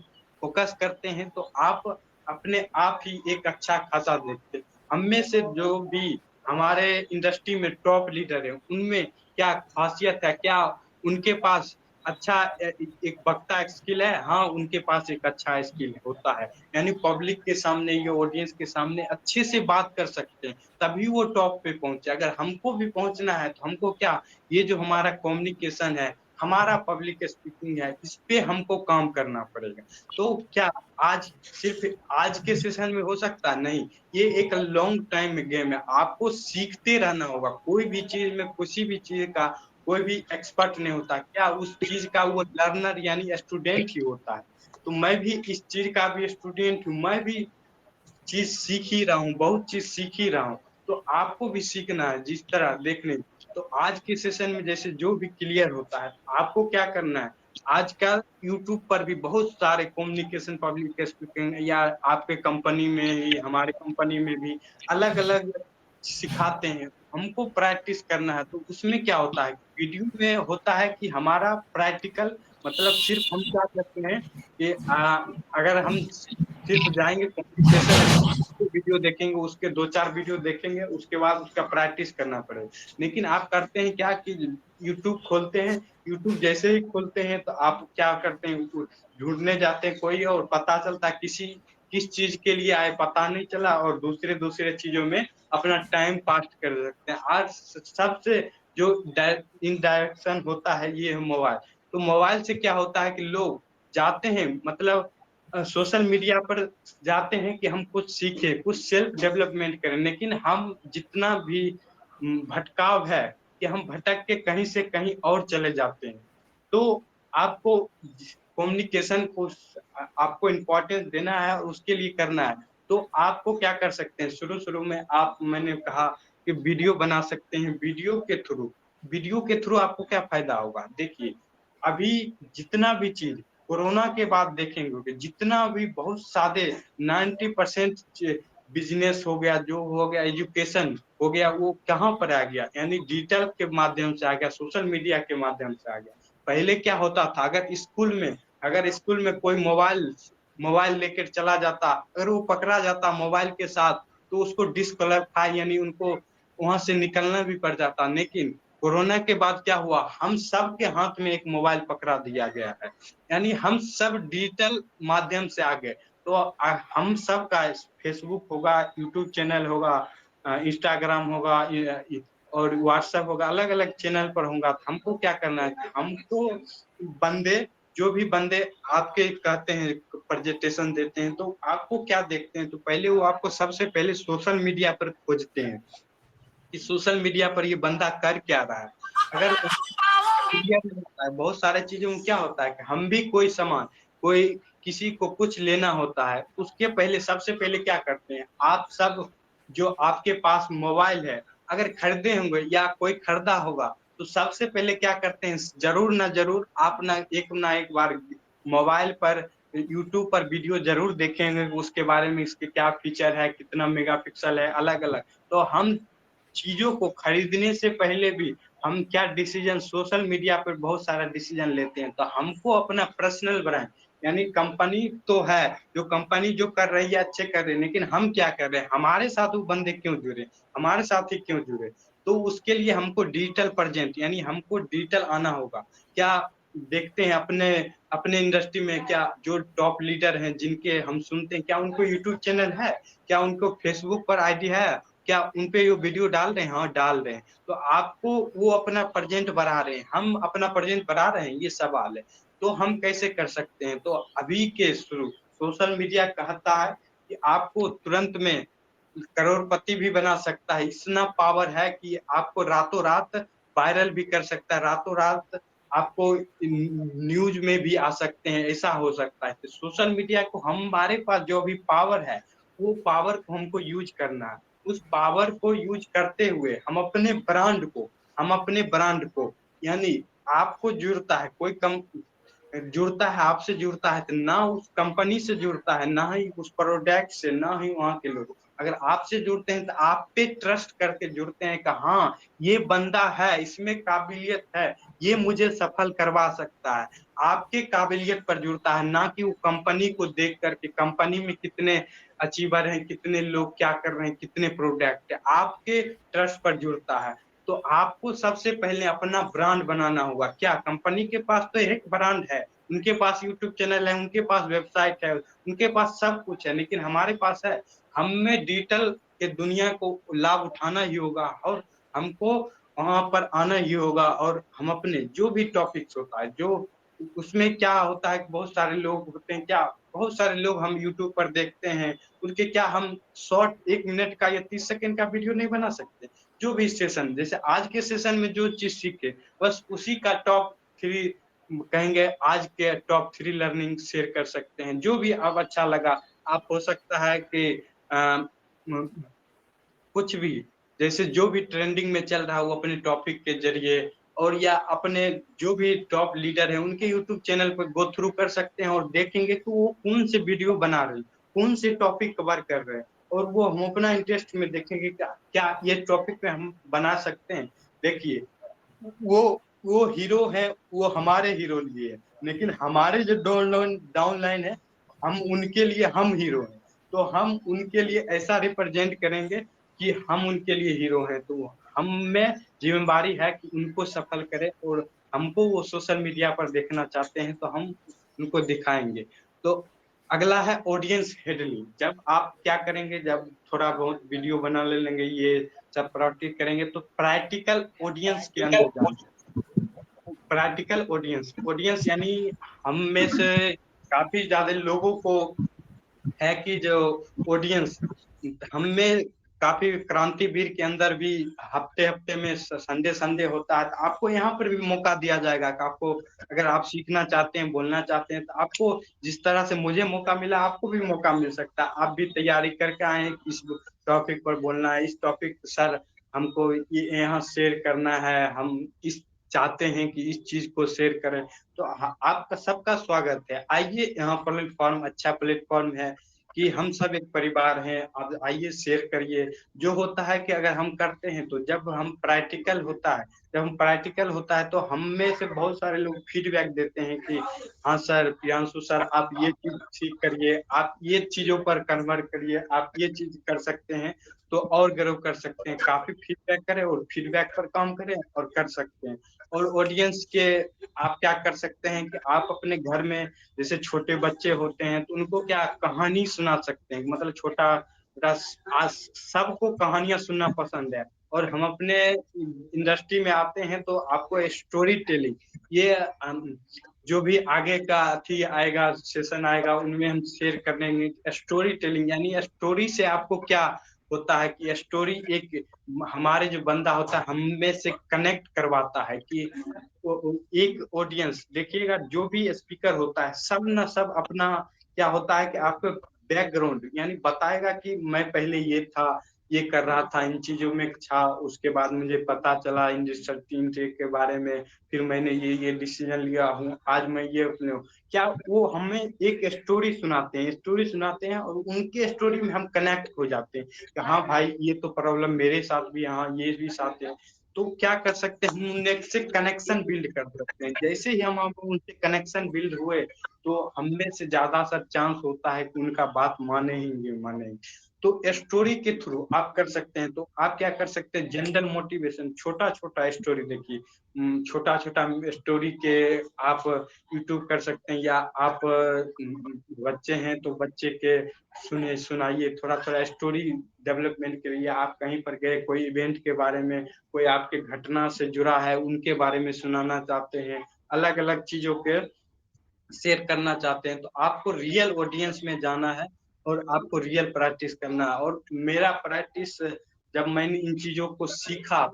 Speaker 1: फोकस करते हैं तो आप अपने आप ही एक अच्छा खासा देखते हैं। हम में से जो भी हमारे इंडस्ट्री में टॉप लीडर है, उनमें क्या खासियत है, क्या उनके पास अच्छा एक वक्ता स्किल है? हाँ, उनके पास एक अच्छा स्किल होता है, यानी पब्लिक के सामने या ऑडियंस के सामने अच्छे से बात कर सकते हैं, तभी वो टॉप पे पहुंचे। अगर हमको भी पहुंचना है तो हमको क्या, ये जो हमारा कम्युनिकेशन है, हमारा पब्लिक स्पीकिंग है, इस पे हमको काम करना पड़ेगा। तो क्या आज सिर्फ आज के सेशन में हो सकता है? नहीं, ये एक लॉन्ग टाइम गेम है। आपको सीखते रहना होगा। कोई भी चीज में, किसी भी चीज का कोई भी एक्सपर्ट नहीं होता। क्या उस चीज का वो लर्नर यानी स्टूडेंट ही होता है। तो मैं भी इस चीज का भी स्टूडेंट हूँ, मैं भी चीज सीख ही रहा हूँ, बहुत चीज सीख ही रहा हूँ। तो आपको भी सीखना है जिस तरह देखने। तो आज के सेशन में जैसे जो भी क्लियर होता है, आपको क्या करना है, आजकल यूट्यूब पर भी बहुत सारे कम्युनिकेशन, पब्लिक स्पीकिंग, या आपके कंपनी में ही, हमारे कंपनी में भी अलग अलग सिखाते हैं। हमको प्रैक्टिस करना है। तो उसमें क्या होता है, वीडियो में होता है कि हमारा प्रैक्टिकल, मतलब सिर्फ हम क्या करते हैं कि अगर हम सिर्फ जाएंगे कम्युनिकेशन वीडियो देखेंगे, उसके 2-4 वीडियो देखेंगे, उसके बाद उसका प्रैक्टिस करना पड़ेगा। लेकिन आप करते हैं क्या कि यूट्यूब खोलते हैं, यूट्यूब जैसे ही खोलते हैं तो आप क्या करते हैं, ढूंढने जाते हैं कोई और, पता चलता किस चीज के लिए आए पता नहीं चला, और दूसरे चीजों में अपना टाइम पास कर सकते हैं। आज सबसे जो इनडायरेक्शन होता है, ये है मोबाइल। तो मोबाइल से क्या होता है कि लोग जाते हैं, मतलब सोशल मीडिया पर जाते हैं कि हम कुछ सीखें, कुछ सेल्फ डेवलपमेंट करें, लेकिन हम जितना भी भटकाव है कि हम भटक के कहीं से कहीं और चले जाते हैं। तो आपको कम्युनिकेशन को आपको इम्पोर्टेंस देना है और उसके लिए करना है। तो आपको क्या कर सकते हैं, शुरू में आप, मैंने कहा कि वीडियो बना सकते हैं। वीडियो के थ्रू आपको क्या फायदा होगा, देखिए अभी जितना भी चीज कोरोना के बाद देखेंगे कि जितना भी बहुत सादे 90% बिजनेस हो गया, जो हो गया, एजुकेशन हो गया, वो कहाँ पर आ गया, यानी डिजिटल के माध्यम से आ गया, सोशल मीडिया के माध्यम से आ गया। पहले क्या होता था, अगर स्कूल में कोई मोबाइल लेकर चला जाता, अगर वो पकड़ा जाता मोबाइल के साथ, तो उसको डिस्क्वालीफाई, यानी उनको वहां से निकलना भी पड़ जाता। लेकिन कोरोना के बाद क्या हुआ, हम सब के हाथ में एक मोबाइल पकड़ा दिया गया है, यानी हम सब डिजिटल माध्यम से आ गए। तो हम सब का फेसबुक होगा, यूट्यूब चैनल होगा, इंस्टाग्राम होगा और व्हाट्सएप होगा, अलग अलग चैनल पर होगा। तो हमको क्या करना है, हमको बंदे जो भी बंदे आपके कहते हैं प्रेजेंटेशन देते हैं, तो आपको क्या देखते हैं, तो पहले वो आपको सबसे पहले सोशल मीडिया पर खोजते हैं कि सोशल मीडिया पर ये बंदा कर क्या रहा है। अगर मीडिया में होता है, बहुत सारे चीजों में क्या होता है कि हम भी कोई सामान, कोई किसी को कुछ लेना होता है, उसके पहले सबसे पहले क्या करते हैं, आप सब जो आपके पास मोबाइल है, अगर खरीदे होंगे या कोई खरीदा होगा, तो सबसे पहले क्या करते हैं, जरूर ना जरूर आप ना एक बार मोबाइल पर यूट्यूब पर वीडियो जरूर देखेंगे, उसके बारे में इसके क्या फीचर है, कितना मेगापिक्सल है, अलग अलग। तो हम चीजों को खरीदने से पहले भी हम क्या डिसीजन सोशल मीडिया पर बहुत सारा डिसीजन लेते हैं। तो हमको अपना पर्सनल ब्रांड, यानी कंपनी तो है, जो कंपनी जो कर रही है अच्छे कर रही है, लेकिन हम क्या कर रहे हैं, हमारे साथ वो बंदे क्यों जुड़े, हमारे साथ ही क्यों जुड़े। तो उसके लिए हमको डिजिटल प्रेजेंट, यानी हमको डिजिटल आना होगा। क्या देखते हैं अपने अपने इंडस्ट्री में, क्या जो टॉप लीडर हैं जिनके हम सुनते हैं, क्या उनको यूट्यूब चैनल है, क्या उनको फेसबुक पर आईडी है, क्या उनपे वो वीडियो डाल रहे हैं, हाँ डाल रहे हैं। तो आपको वो अपना प्रेजेंट बढ़ा रहे हैं, हम अपना प्रेजेंट बढ़ा रहे हैं, ये सवाल है। तो हम कैसे कर सकते हैं, तो अभी के शुरू सोशल मीडिया कहता है कि आपको तुरंत में करोड़पति भी बना सकता है, इतना पावर है कि आपको रातों रात वायरल भी कर सकता है, रातों रात आपको न्यूज में भी आ सकते हैं, ऐसा हो सकता है। तो सोशल मीडिया को हमारे पास जो भी पावर है, वो पावर को हमको यूज करना है। उस पावर को यूज करते हुए हम अपने ब्रांड को, यानी आपको जुड़ता है कोई कम जुड़ता है, आपसे जुड़ता है, तो ना उस कंपनी से जुड़ता है, ना ही उस प्रोडक्ट से, ना ही वहाँ के लोग। अगर आपसे जुड़ते हैं तो आप पे ट्रस्ट करके जुड़ते हैं कि हाँ ये बंदा है, इसमें काबिलियत है, ये मुझे सफल करवा सकता है। आपके काबिलियत पर जुड़ता है, ना कि वो कंपनी को देख करके, कंपनी में कितने अचीवर हैं, कितने लोग क्या कर रहे हैं, कितने प्रोडक्ट है, आपके ट्रस्ट पर जुड़ता है। तो आपको सबसे पहले अपना ब्रांड बनाना होगा। क्या कंपनी के पास तो एक ब्रांड है, उनके पास यूट्यूब चैनल है, उनके पास वेबसाइट है, उनके पास सब कुछ है, लेकिन हमारे पास है। हमें डिजिटल के दुनिया को लाभ उठाना ही होगा और हमको वहां पर आना ही होगा। और हम अपने जो भी टॉपिक्स होता है, जो उसमें क्या होता है, बहुत सारे लोग होते हैं, क्या बहुत सारे लोग हम यूट्यूब पर देखते हैं, उनके क्या हम शॉर्ट 1 मिनट का या 30 सेकंड का वीडियो नहीं बना सकते। जो भी सेशन, जैसे आज के सेशन में जो चीज सीखे, बस उसी का टॉप 3 कहेंगे, आज के टॉप 3 लर्निंग शेयर कर सकते हैं। जो भी अब अच्छा लगा, आप हो सकता है कि कुछ भी, जैसे जो भी ट्रेंडिंग में चल रहा है वो अपने टॉपिक के जरिए, और या अपने जो भी टॉप लीडर हैं उनके यूट्यूब चैनल पर गो थ्रू कर सकते हैं और देखेंगे कि वो कौन से वीडियो बना रहे हैं, कौन से टॉपिक कवर कर रहे हैं, और वो हम अपना इंटरेस्ट में देखेंगे क्या क्या ये टॉपिक पे हम बना सकते हैं। देखिए, वो वो हीरो है, वो हमारे हीरो लिए है, लेकिन हमारे जो डाउनलाइन है, हम उनके लिए हम हीरो हैं। तो हम उनके लिए ऐसा रिप्रेजेंट करेंगे कि हम उनके लिए हीरो हैं। तो हम में जिम्मेदारी है कि उनको सफल करें, और हमको वो सोशल मीडिया पर देखना चाहते हैं तो हम उनको दिखाएंगे। तो अगला है ऑडियंस हेडलिंग। जब आप क्या करेंगे, जब थोड़ा बहुत वीडियो बना ले लेंगे, ये सब प्रैक्टिस करेंगे, तो प्रैक्टिकल ऑडियंस के अंदर जाएंगे। प्रैक्टिकल ऑडियंस, ऑडियंस यानी हम में से काफी ज्यादा लोगों को है कि जो ऑडियंस, हम में काफी क्रांतिवीर के अंदर भी हफ्ते हफ्ते में संडे संडे होता है, तो आपको यहाँ पर भी मौका दिया जाएगा कि आपको अगर आप सीखना चाहते हैं, बोलना चाहते हैं, तो आपको जिस तरह से मुझे मौका मिला, आपको भी मौका मिल सकता है। आप भी तैयारी करके आए हैं, इस टॉपिक पर बोलना है, इस टॉपिक सर हमको ये यहाँ शेयर करना है, हम इस चाहते हैं कि इस चीज को शेयर करें। तो आपका सबका स्वागत है, आइए, यहाँ प्लेटफॉर्म अच्छा प्लेटफॉर्म है कि हम सब एक परिवार हैं, आप आइए शेयर करिए। जो होता है कि अगर हम करते हैं, तो जब हम प्रैक्टिकल होता है, जब हम प्रैक्टिकल होता है, तो हम में से बहुत सारे लोग फीडबैक देते हैं कि हाँ सर, प्रियांशु सर, आप ये चीज ठीक करिए, आप ये चीजों पर कन्वर्ट करिए, आप ये चीज कर सकते हैं तो और ग्रो कर सकते हैं। काफी फीडबैक करें और फीडबैक पर काम करें और कर सकते हैं। और ऑडियंस के आप क्या कर सकते हैं कि आप अपने घर में, जैसे छोटे बच्चे होते हैं, तो उनको क्या कहानी सुना सकते हैं, मतलब छोटा आज सबको कहानियां सुनना पसंद है, और हम अपने इंडस्ट्री में आते हैं तो आपको स्टोरी टेलिंग, ये जो भी आगे का थी आएगा सेशन आएगा उनमें हम शेयर करेंगे स्टोरी टेलिंग, यानी स्टोरी से आपको क्या होता है कि स्टोरी एक हमारे जो बंदा होता है हमें से कनेक्ट करवाता है कि एक ऑडियंस देखिएगा, जो भी स्पीकर होता है सब ना सब अपना क्या होता है कि आपको बैकग्राउंड यानी बताएगा कि मैं पहले ये था, ये कर रहा था, इन चीजों में था, उसके बाद मुझे पता चला इंडस्ट्रियल टीम के बारे में, फिर मैंने ये डिसीजन लिया हूँ, आज मैं ये अपने क्या वो हमें एक स्टोरी सुनाते हैं और उनके स्टोरी में हम कनेक्ट हो जाते हैं कि हाँ भाई ये तो प्रॉब्लम मेरे साथ भी, हाँ ये भी साथ है। तो क्या कर सकते हैं, हम उनसे कनेक्शन बिल्ड कर सकते हैं, जैसे ही हम उनसे कनेक्शन बिल्ड हुए तो हमें से ज्यादा सा चांस होता है कि उनका बात माने। तो स्टोरी के थ्रू आप कर सकते हैं। तो आप क्या कर सकते हैं, जनरल मोटिवेशन, छोटा छोटा स्टोरी देखिए, छोटा छोटा स्टोरी के आप यूट्यूब कर सकते हैं, या आप बच्चे हैं तो बच्चे के सुनाइए थोड़ा थोड़ा स्टोरी डेवलपमेंट के लिए। आप कहीं पर गए कोई इवेंट के बारे में, कोई आपके घटना से जुड़ा है उनके बारे में सुनाना चाहते हैं, अलग अलग चीजों के शेयर करना चाहते हैं, तो आपको रियल ऑडियंस में जाना है और आपको रियल प्रैक्टिस करना है। और मेरा प्रैक्टिस जब मैंने इन चीजों को सीखा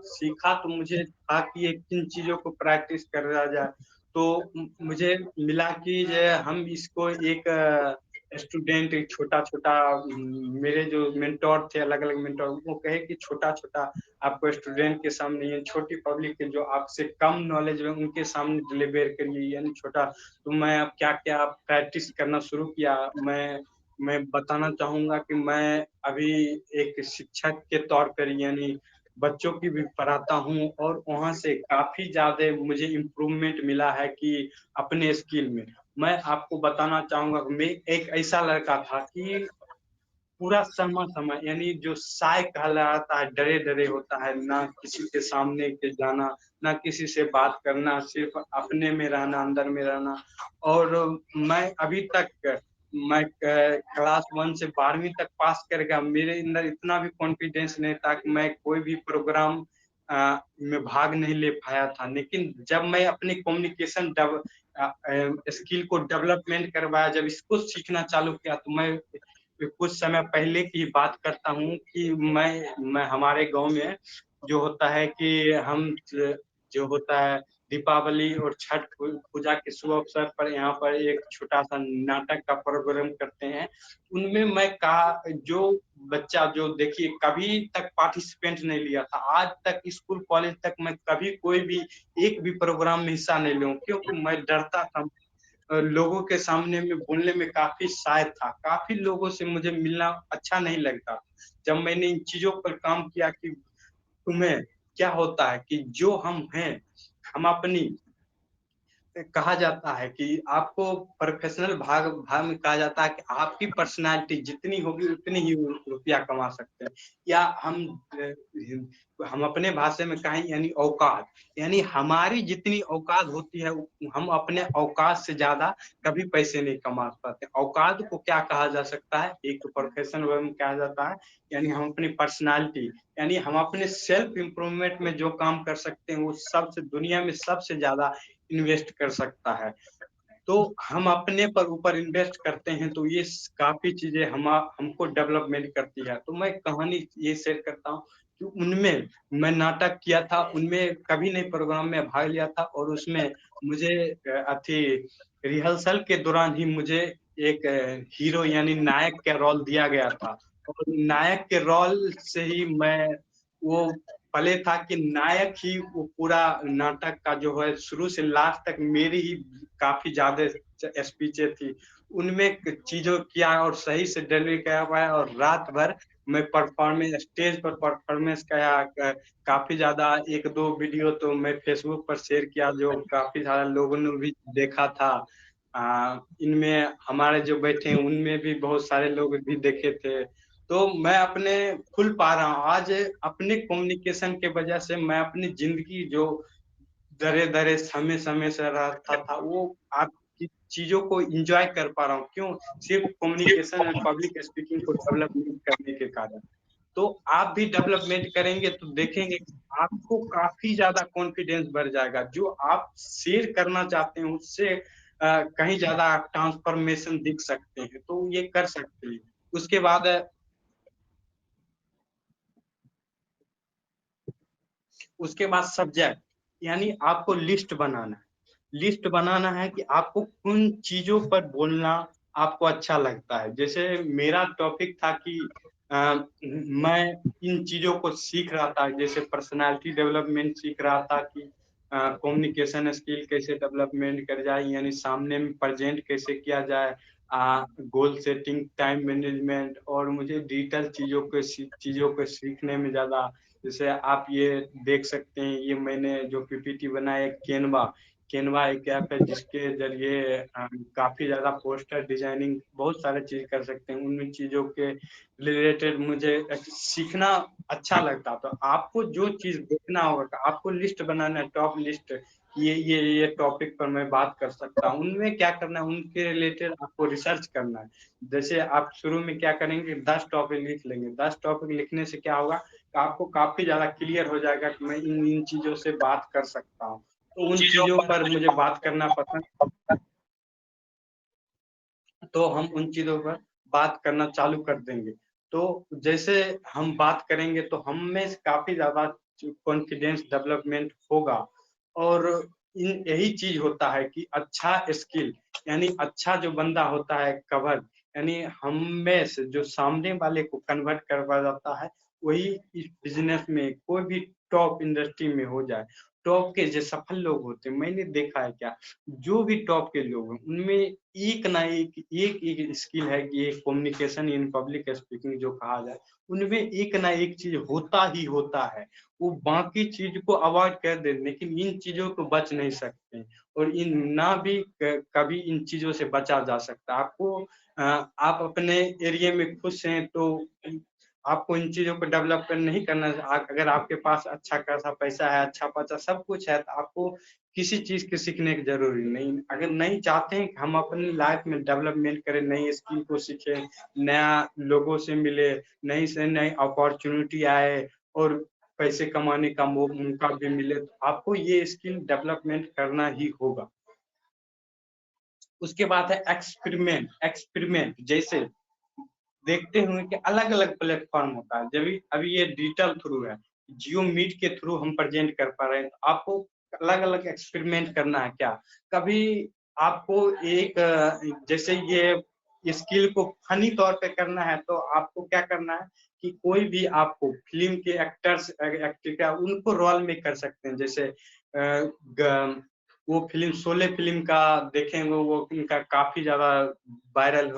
Speaker 1: तो मुझे था कि ये किन चीजों को प्रैक्टिस करा जाए, तो मुझे मिला कि हम इसको एक स्टूडेंट छोटा छोटा, मेरे जो मेंटोर थे अलग अलग मेंटोर, वो कहे कि छोटा छोटा आपको स्टूडेंट के सामने, ये छोटी पब्लिक के जो आपसे कम नॉलेज है उनके सामने डिलीवर करिए, यानी छोटा। तो मैं अब क्या क्या प्रैक्टिस करना शुरू किया, मैं बताना चाहूंगा कि मैं अभी एक शिक्षक के तौर पर यानी बच्चों की भी पढ़ाता हूँ, और वहां से काफी ज्यादा मुझे इम्प्रूवमेंट मिला है कि अपने स्किल में। मैं आपको बताना चाहूंगा, मैं एक ऐसा लड़का था कि पूरा समय यानी जो साय कहलाता है, डरे डरे होता है, ना किसी के सामने के जाना, ना किसी से बात करना, सिर्फ अपने में रहना, अंदर में रहना। और मैं अभी तक मैं क्लास 1 से 12वीं तक पास कर गया, मेरे अंदर इतना भी कॉन्फिडेंस नहीं था कि मैं कोई भी प्रोग्राम में भाग नहीं ले पाया था। लेकिन जब मैं अपनी कम्युनिकेशन स्किल को डेवलपमेंट करवाया, जब इसको सीखना चालू किया, तो मैं कुछ समय पहले की बात करता हूँ कि मैं हमारे गांव में जो होता है कि हम जो होता है दीपावली और छठ पूजा के शुभ अवसर पर यहाँ पर एक छोटा सा नाटक का प्रोग्राम करते हैं। उनमें मैं कहा, जो बच्चा जो देखिए कभी तक पार्टिसिपेंट नहीं लिया था, आज तक स्कूल कॉलेज तक मैं कभी कोई भी एक भी प्रोग्राम में हिस्सा नहीं लूँ, क्योंकि मैं डरता था, लोगों के सामने में बोलने में काफी शाय था, काफी लोगों से मुझे मिलना अच्छा नहीं लगता। जब मैंने इन चीजों पर काम किया कि तुम्हें क्या होता है कि जो हम हैं, हम अपनी कहा जाता है कि आपको प्रोफेशनल भाग भाग में कहा जाता है कि आपकी पर्सनालिटी जितनी होगी उतनी ही रुपया कमा सकते हैं, या हम अपने भाषा में कहें यानी औकात, यानी हमारी जितनी औकात होती है हम अपने औकात से ज्यादा कभी पैसे नहीं कमा पाते। औकात को क्या कहा जा सकता है, एक प्रोफेशनल वे में कहा जाता है, यानी हम अपनी पर्सनालिटी, यानी हम अपने सेल्फ इम्प्रूवमेंट में जो काम कर सकते हैं वो सबसे दुनिया में सबसे ज्यादा इन्वेस्ट कर सकता है। तो हम अपने पर ऊपर इन्वेस्ट करते हैं तो ये काफी चीजें हमको डेवलपमेंट करती है। तो मैं कहानी ये शेयर करता हूँ कि उनमें मैं नाटक किया था, उनमें कभी नहीं प्रोग्राम में भाग लिया था, और उसमें मुझे अथी रिहर्सल के दौरान ही मुझे एक हीरो यानी नायक का रोल दिया गया था, और नायक के रोल से ही मैं वो पहले था कि नायक ही वो पूरा नाटक का जो है शुरू से लास्ट तक मेरी ही काफी ज्यादा स्पीचें थी, उनमें चीजों किया और सही से डिलीवर कर पाया, और रात भर मैं परफॉर्मेंस स्टेज पर परफॉर्मेंस किया। काफी ज्यादा एक दो वीडियो तो मैं फेसबुक पर शेयर किया जो काफी ज्यादा लोगों ने भी देखा था। इनमें हमारे जो बैठे हैं उनमें भी बहुत सारे लोग भी देखे थे। तो मैं अपने खुल पा रहा हूँ आज, अपने कम्युनिकेशन के वजह से मैं अपनी जिंदगी जो दरे दरे समय समय से रहता था वो आप चीजों को एंजॉय कर पा रहा हूँ, क्यों? सिर्फ कम्युनिकेशन और पब्लिक स्पीकिंग को डेवलपमेंट करने के कारण। तो आप भी डेवलपमेंट करेंगे तो देखेंगे आपको काफी ज्यादा कॉन्फिडेंस बढ़ जाएगा। जो आप शेयर करना चाहते हैं उससे कहीं ज्यादा ट्रांसफॉर्मेशन दिख सकते हैं, तो ये कर सकते हैं। उसके बाद सब्जेक्ट, यानी आपको लिस्ट बनाना है। लिस्ट बनाना है कि आपको किन चीजों पर बोलना आपको अच्छा लगता है। जैसे मेरा टॉपिक था कि मैं इन चीजों को सीख रहा था, जैसे पर्सनालिटी डेवलपमेंट सीख रहा था कि कम्युनिकेशन स्किल कैसे डेवलपमेंट कर जाए, यानी सामने में प्रेजेंट कैसे किया जाए, गोल सेटिंग, टाइम मैनेजमेंट, और मुझे डिजिटल चीजों को सीखने में ज्यादा। जैसे आप ये देख सकते हैं, ये मैंने जो पीपीटी बनाया केनवा एक ऐप है जिसके जरिए काफी ज्यादा पोस्टर डिजाइनिंग बहुत सारे चीज कर सकते हैं। उन चीजों के रिलेटेड मुझे सीखना अच्छा लगता। तो आपको जो चीज देखना होगा, आपको लिस्ट बनाना है, टॉप लिस्ट, ये टॉपिक पर मैं बात कर सकता हूँ। उनमें क्या करना है, उनके रिलेटेड आपको रिसर्च करना है। जैसे आप शुरू में क्या करेंगे, 10 टॉपिक लिख लेंगे। 10 टॉपिक लिखने से क्या होगा, आपको काफी ज्यादा क्लियर हो जाएगा कि मैं इन चीजों से बात कर सकता हूँ। तो उन चीजों पर मुझे बात करना पसंद, तो हम उन चीजों पर बात करना चालू कर देंगे। तो जैसे हम बात करेंगे तो हम में काफी ज्यादा कॉन्फिडेंस डेवलपमेंट होगा। और यही चीज होता है कि अच्छा स्किल, यानी अच्छा जो बंदा होता है कवर, यानी हम में से जो सामने वाले को कन्वर्ट करवा जाता है, वही इस बिजनेस में कोई भी टॉप इंडस्ट्री में हो जाए। टॉप के जो सफल लोग होते हैं, मैंने देखा है क्या, जो भी टॉप के लोग हैं उनमें एक ना एक स्किल है कि एक कम्युनिकेशन इन पब्लिक स्पीकिंग जो कहा जाए, उनमें एक ना एक चीज होता ही होता है। वो बाकी चीज को अवॉइड कर दे, लेकिन इन चीजों को बच नहीं सकते। और इन ना भी कभी इन चीजों से बचा जा सकता। आपको आप अपने एरिया में खुश हैं तो आपको इन चीजों को डेवलप नहीं करना। अगर आपके पास अच्छा खासा पैसा है, अच्छा पैसा सब कुछ है, तो आपको किसी चीज के सीखने की जरूरी नहीं। अगर नहीं चाहते हैं कि हम अपनी लाइफ में डेवलपमेंट करें, नई स्किल को सीखें, नया लोगों से मिले, नई से नई अपॉर्चुनिटी आए और पैसे कमाने का मौका भी मिले, तो आपको ये स्किल डेवलपमेंट करना ही होगा। उसके बाद है एक्सपेरिमेंट। जैसे देखते हुए कि अलग अलग प्लेटफॉर्म होता है। जब अभी ये डिजिटल थ्रू है, जियो मीट के थ्रू हम प्रेजेंट कर पा रहे हैं, तो आपको अलग अलग एक्सपेरिमेंट करना है। क्या कभी आपको एक जैसे ये स्किल को फनी तौर पे करना है, तो आपको क्या करना है कि कोई भी आपको फिल्म के एक्टर्स उनको रोल में कर सकते हैं। जैसे वो फिल्म शोले फिल्म का देखेंगे, वो उनका काफी ज्यादा वायरल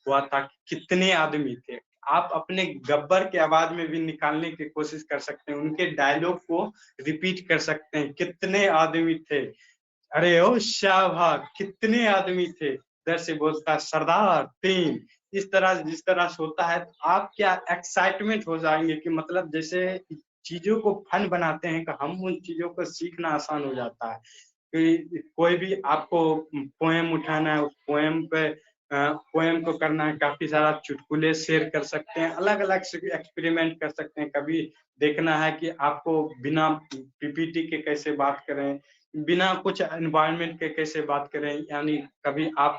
Speaker 1: हुआ था। कितने आदमी थे, आप अपने गब्बर के आवाज में भी निकालने की कोशिश कर सकते हैं, उनके डायलॉग को रिपीट कर सकते हैं। कितने आदमी थे, अरे ओ शाहबाग, कितने आदमी थे, इधर से बोलता सरदार 3। इस तरह जिस तरह से होता है, आप क्या एक्साइटमेंट हो जाएंगे कि मतलब जैसे चीजों को फन बनाते हैं कि हम उन चीजों को सीखना आसान हो जाता है। कोई भी आपको पोएम उठाना है, उस पोएम को करना है, काफी सारा चुटकुले शेयर कर सकते हैं, अलग अलग एक्सपेरिमेंट कर सकते हैं। कभी देखना है कि आपको बिना पीपीटी के कैसे बात करें, बिना कुछ एनवायरनमेंट के कैसे बात करें, यानी कभी आप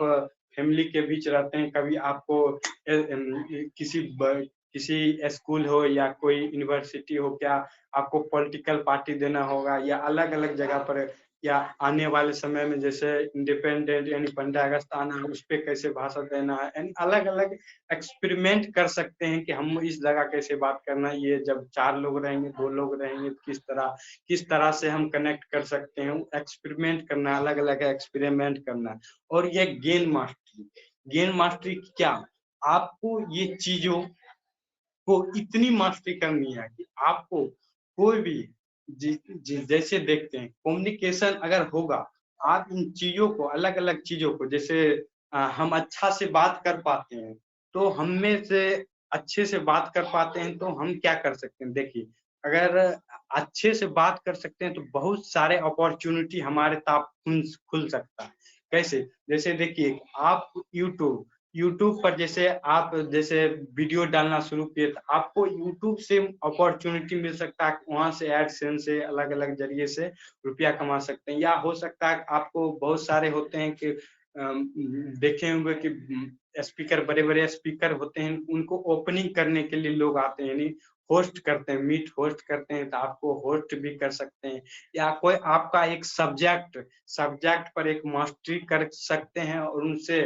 Speaker 1: फैमिली के बीच रहते हैं, कभी आपको किसी स्कूल हो या कोई यूनिवर्सिटी हो, क्या आपको पॉलिटिकल पार्टी देना होगा, या अलग अलग जगह पर, या आने वाले समय में जैसे इंडिपेंडेंट यानी 15 अगस्त आना है, उस पर कैसे भाषण देना है, यानी अलग अलग एक्सपेरिमेंट कर सकते हैं कि हम इस जगह कैसे बात करना है। ये जब 4 लोग रहेंगे, 2 लोग रहेंगे, किस तरह से हम कनेक्ट कर सकते हैं, एक्सपेरिमेंट करना, अलग अलग एक्सपेरिमेंट करना। और ये गेन मास्टरी क्या, आपको ये चीजों को इतनी मास्टरी करनी है कि आपको कोई भी जैसे देखते हैं कम्युनिकेशन अगर होगा, आप इन चीजों को, अलग अलग चीजों को, जैसे हम अच्छा से बात कर पाते हैं, तो हम में से अच्छे से बात कर पाते हैं, तो हम क्या कर सकते हैं। देखिए, अगर अच्छे से बात कर सकते हैं तो बहुत सारे अपॉर्चुनिटी हमारे ताप खुल सकता है। कैसे, जैसे देखिए आप यूट्यूब पर जैसे आप जैसे वीडियो डालना शुरू किए तो आपको यूट्यूब से अपॉर्चुनिटी मिल सकता है, वहां से एडसेंस से अलग अलग जरिए से रुपया कमा सकते हैं। या हो सकता है आपको बहुत सारे होते हैं कि देखे होंगे कि स्पीकर, बड़े बड़े स्पीकर होते हैं, उनको ओपनिंग करने के लिए लोग आते हैं, यानी होस्ट करते हैं, मीट होस्ट करते हैं, तो आपको होस्ट भी कर सकते हैं। या कोई आपका एक सब्जेक्ट पर एक मास्टरी कर सकते हैं और उनसे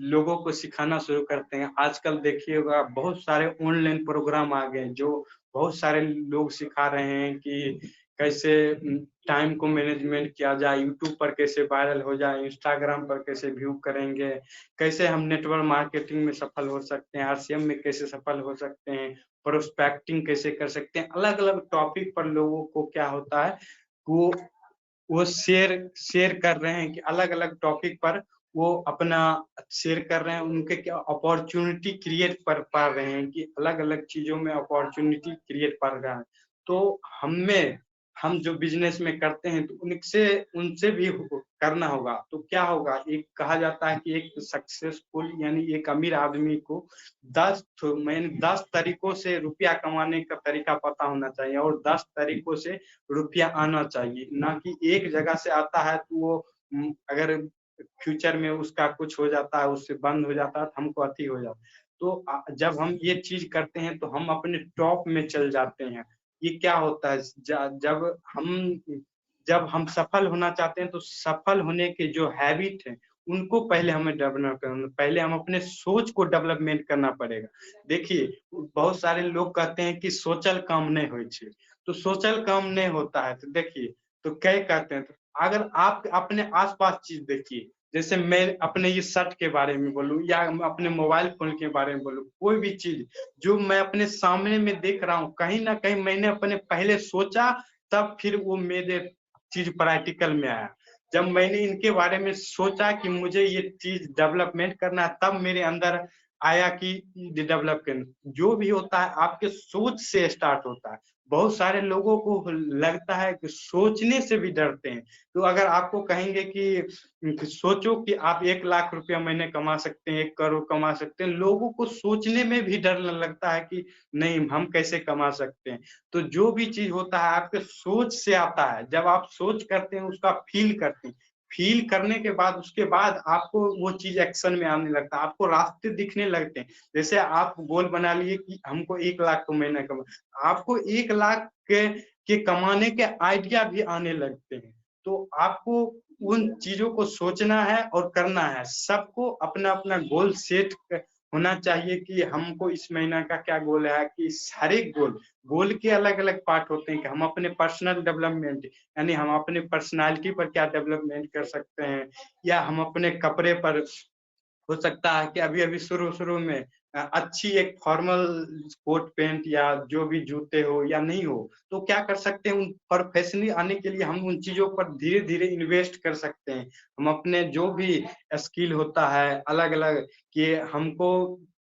Speaker 1: लोगों को सिखाना शुरू करते हैं। आजकल देखिएगा बहुत सारे ऑनलाइन प्रोग्राम आ गए जो बहुत सारे लोग सिखा रहे हैं कि कैसे टाइम को मैनेजमेंट किया जाए, यूट्यूब पर कैसे वायरल हो जाए, इंस्टाग्राम पर कैसे व्यू करेंगे, कैसे हम नेटवर्क मार्केटिंग में सफल हो सकते हैं, आरसीएम में कैसे सफल हो सकते हैं, प्रोस्पेक्टिंग कैसे कर सकते हैं। अलग अलग टॉपिक पर लोगों को क्या होता है वो शेयर कर रहे हैं कि अलग अलग टॉपिक पर वो अपना शेयर कर रहे हैं, उनके क्या अपॉर्चुनिटी क्रिएट कर पा रहे हैं कि अलग अलग चीजों में अपॉर्चुनिटी क्रिएट कर रहा है। तो हम जो बिजनेस में करते हैं तो उनसे भी करना होगा। तो क्या होगा, एक कहा जाता है कि एक सक्सेसफुल यानी एक अमीर आदमी को 10 तरीकों से रुपया कमाने का तरीका पता होना चाहिए और 10 तरीकों से रुपया आना चाहिए, ना कि एक जगह से आता है तो वो अगर फ्यूचर में उसका कुछ हो जाता है, उससे बंद हो जाता है तो हमको अति हो जाता है। तो जब हम ये चीज करते हैं तो हम अपने टॉप में चल जाते हैं। ये क्या होता है, जब हम सफल होना चाहते हैं तो सफल होने के जो हैबिट है उनको पहले हमें डेवलप करना, पहले हम अपने सोच को डेवलपमेंट करना पड़ेगा। देखिए बहुत सारे लोग कहते हैं कि सोचल काम नहीं हो, तो सोचल काम नहीं होता है। तो देखिए तो क्या कहते हैं, तो अगर आप अपने आसपास चीज देखिए, जैसे मैं अपने ये शर्ट के बारे में बोलूं या अपने मोबाइल फोन के बारे में बोलूं, कोई भी चीज जो मैं अपने सामने में देख रहा हूँ, कहीं ना कहीं मैंने अपने पहले सोचा, तब फिर वो मेरे चीज प्रैक्टिकल में आया। जब मैंने इनके बारे में सोचा कि मुझे ये चीज डेवलपमेंट करना है, तब मेरे अंदर आया कि डेवलप करना। जो भी होता है आपके सोच से स्टार्ट होता है। बहुत सारे लोगों को लगता है कि सोचने से भी डरते हैं। तो अगर आपको कहेंगे कि सोचो कि आप 1 लाख रुपया महीने कमा सकते हैं, 1 करोड़ कमा सकते हैं, लोगों को सोचने में भी डर लगता है कि नहीं हम कैसे कमा सकते हैं। तो जो भी चीज होता है आपके सोच से आता है। जब आप सोच करते हैं उसका फील करते हैं, फील करने के बाद उसके बाद आपको वो चीज एक्शन में आने लगता है, आपको रास्ते दिखने लगते हैं। जैसे आप गोल बना लिए कि हमको 1 लाख को महीना कमा, आपको 1 लाख के कमाने के आइडिया भी आने लगते हैं। तो आपको उन चीजों को सोचना है और करना है। सबको अपना अपना गोल सेट होना चाहिए कि हमको इस महीना का क्या गोल है, कि हर एक गोल के अलग अलग पार्ट होते हैं कि हम अपने पर्सनल डेवलपमेंट यानी हम अपने पर्सनालिटी पर क्या डेवलपमेंट कर सकते हैं, या हम अपने कपड़े पर हो सकता है कि अभी अभी शुरू में अच्छी एक फॉर्मल कोट पैंट या जो भी जूते हो या नहीं हो, तो क्या कर सकते हैं, उन प्रोफेशनली आने के लिए हम उन चीजों पर धीरे धीरे इन्वेस्ट कर सकते हैं। हम अपने जो भी स्किल होता है अलग अलग कि हमको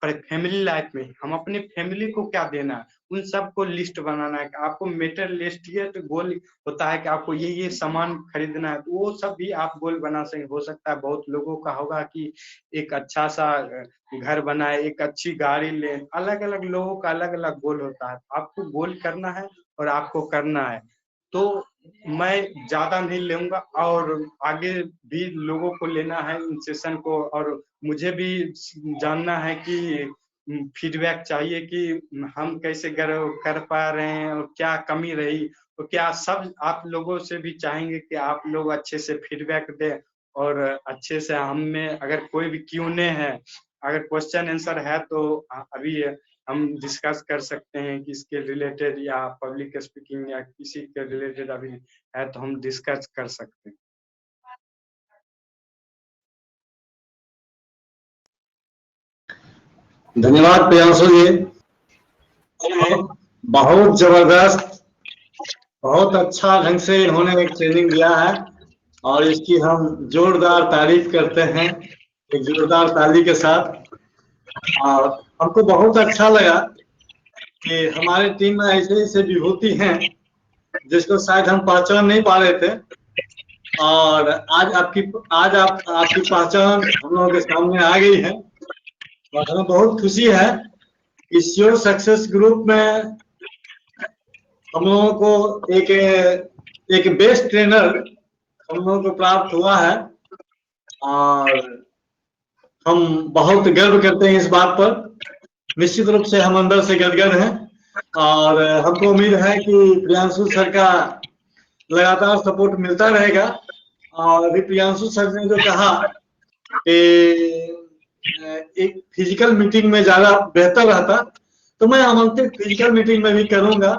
Speaker 1: फैमिली लाइफ में हम अपने फैमिली को क्या देना है, उन सब को लिस्ट बनाना है। आपको मेटेरियलिस्टिक गोल होता है कि आपको ये सामान खरीदना है, तो वो सब भी आप गोल बना सके। हो सकता है बहुत लोगों का होगा कि एक अच्छा सा घर बनाए, एक अच्छी गाड़ी ले, अलग अलग लोगों का अलग अलग गोल होता है। आपको गोल करना है और आपको करना है। तो मैं ज्यादा नहीं लूंगा और आगे भी लोगों को लेना है इन सेशन को, और मुझे भी जानना है कि फीडबैक चाहिए कि हम कैसे कर पा रहे हैं और क्या कमी रही। तो क्या सब आप लोगों से भी चाहेंगे कि आप लोग अच्छे से फीडबैक दें और अच्छे से हम में अगर कोई भी Q&A है, अगर क्वेश्चन आंसर है तो अभी हम डिस्कस कर सकते हैं कि इसके रिलेटेड या पब्लिक स्पीकिंग या किसी के रिलेटेड अभी है तो हम डिस्कस कर सकते हैं।
Speaker 2: धन्यवाद प्रियांशु जी, बहुत जबरदस्त, बहुत अच्छा ढंग से इन्होंने एक ट्रेनिंग दिया है और इसकी हम जोरदार तारीफ करते हैं, एक जोरदार ताली के साथ। और हमको बहुत अच्छा लगा कि हमारी टीम में ऐसे ऐसे विभूति हैं जिसको शायद हम पहचान नहीं पा रहे थे, और आज आपकी पहचान हम लोगों के सामने आ गई है और हमें बहुत खुशी है। इस योर सक्सेस ग्रुप में हम लोगों को एक बेस्ट ट्रेनर हम लोगों को प्राप्त हुआ है और हम बहुत गर्व करते हैं इस बात पर। निश्चित रूप से हम अंदर से गदगद हैं और हमको उम्मीद है कि प्रियांशु सर का लगातार सपोर्ट मिलता रहेगा। और अभी प्रियांशु सर ने जो कहा कि एक फिजिकल मीटिंग में ज्यादा बेहतर रहता, तो मैं आमंत्रित फिजिकल मीटिंग में भी करूंगा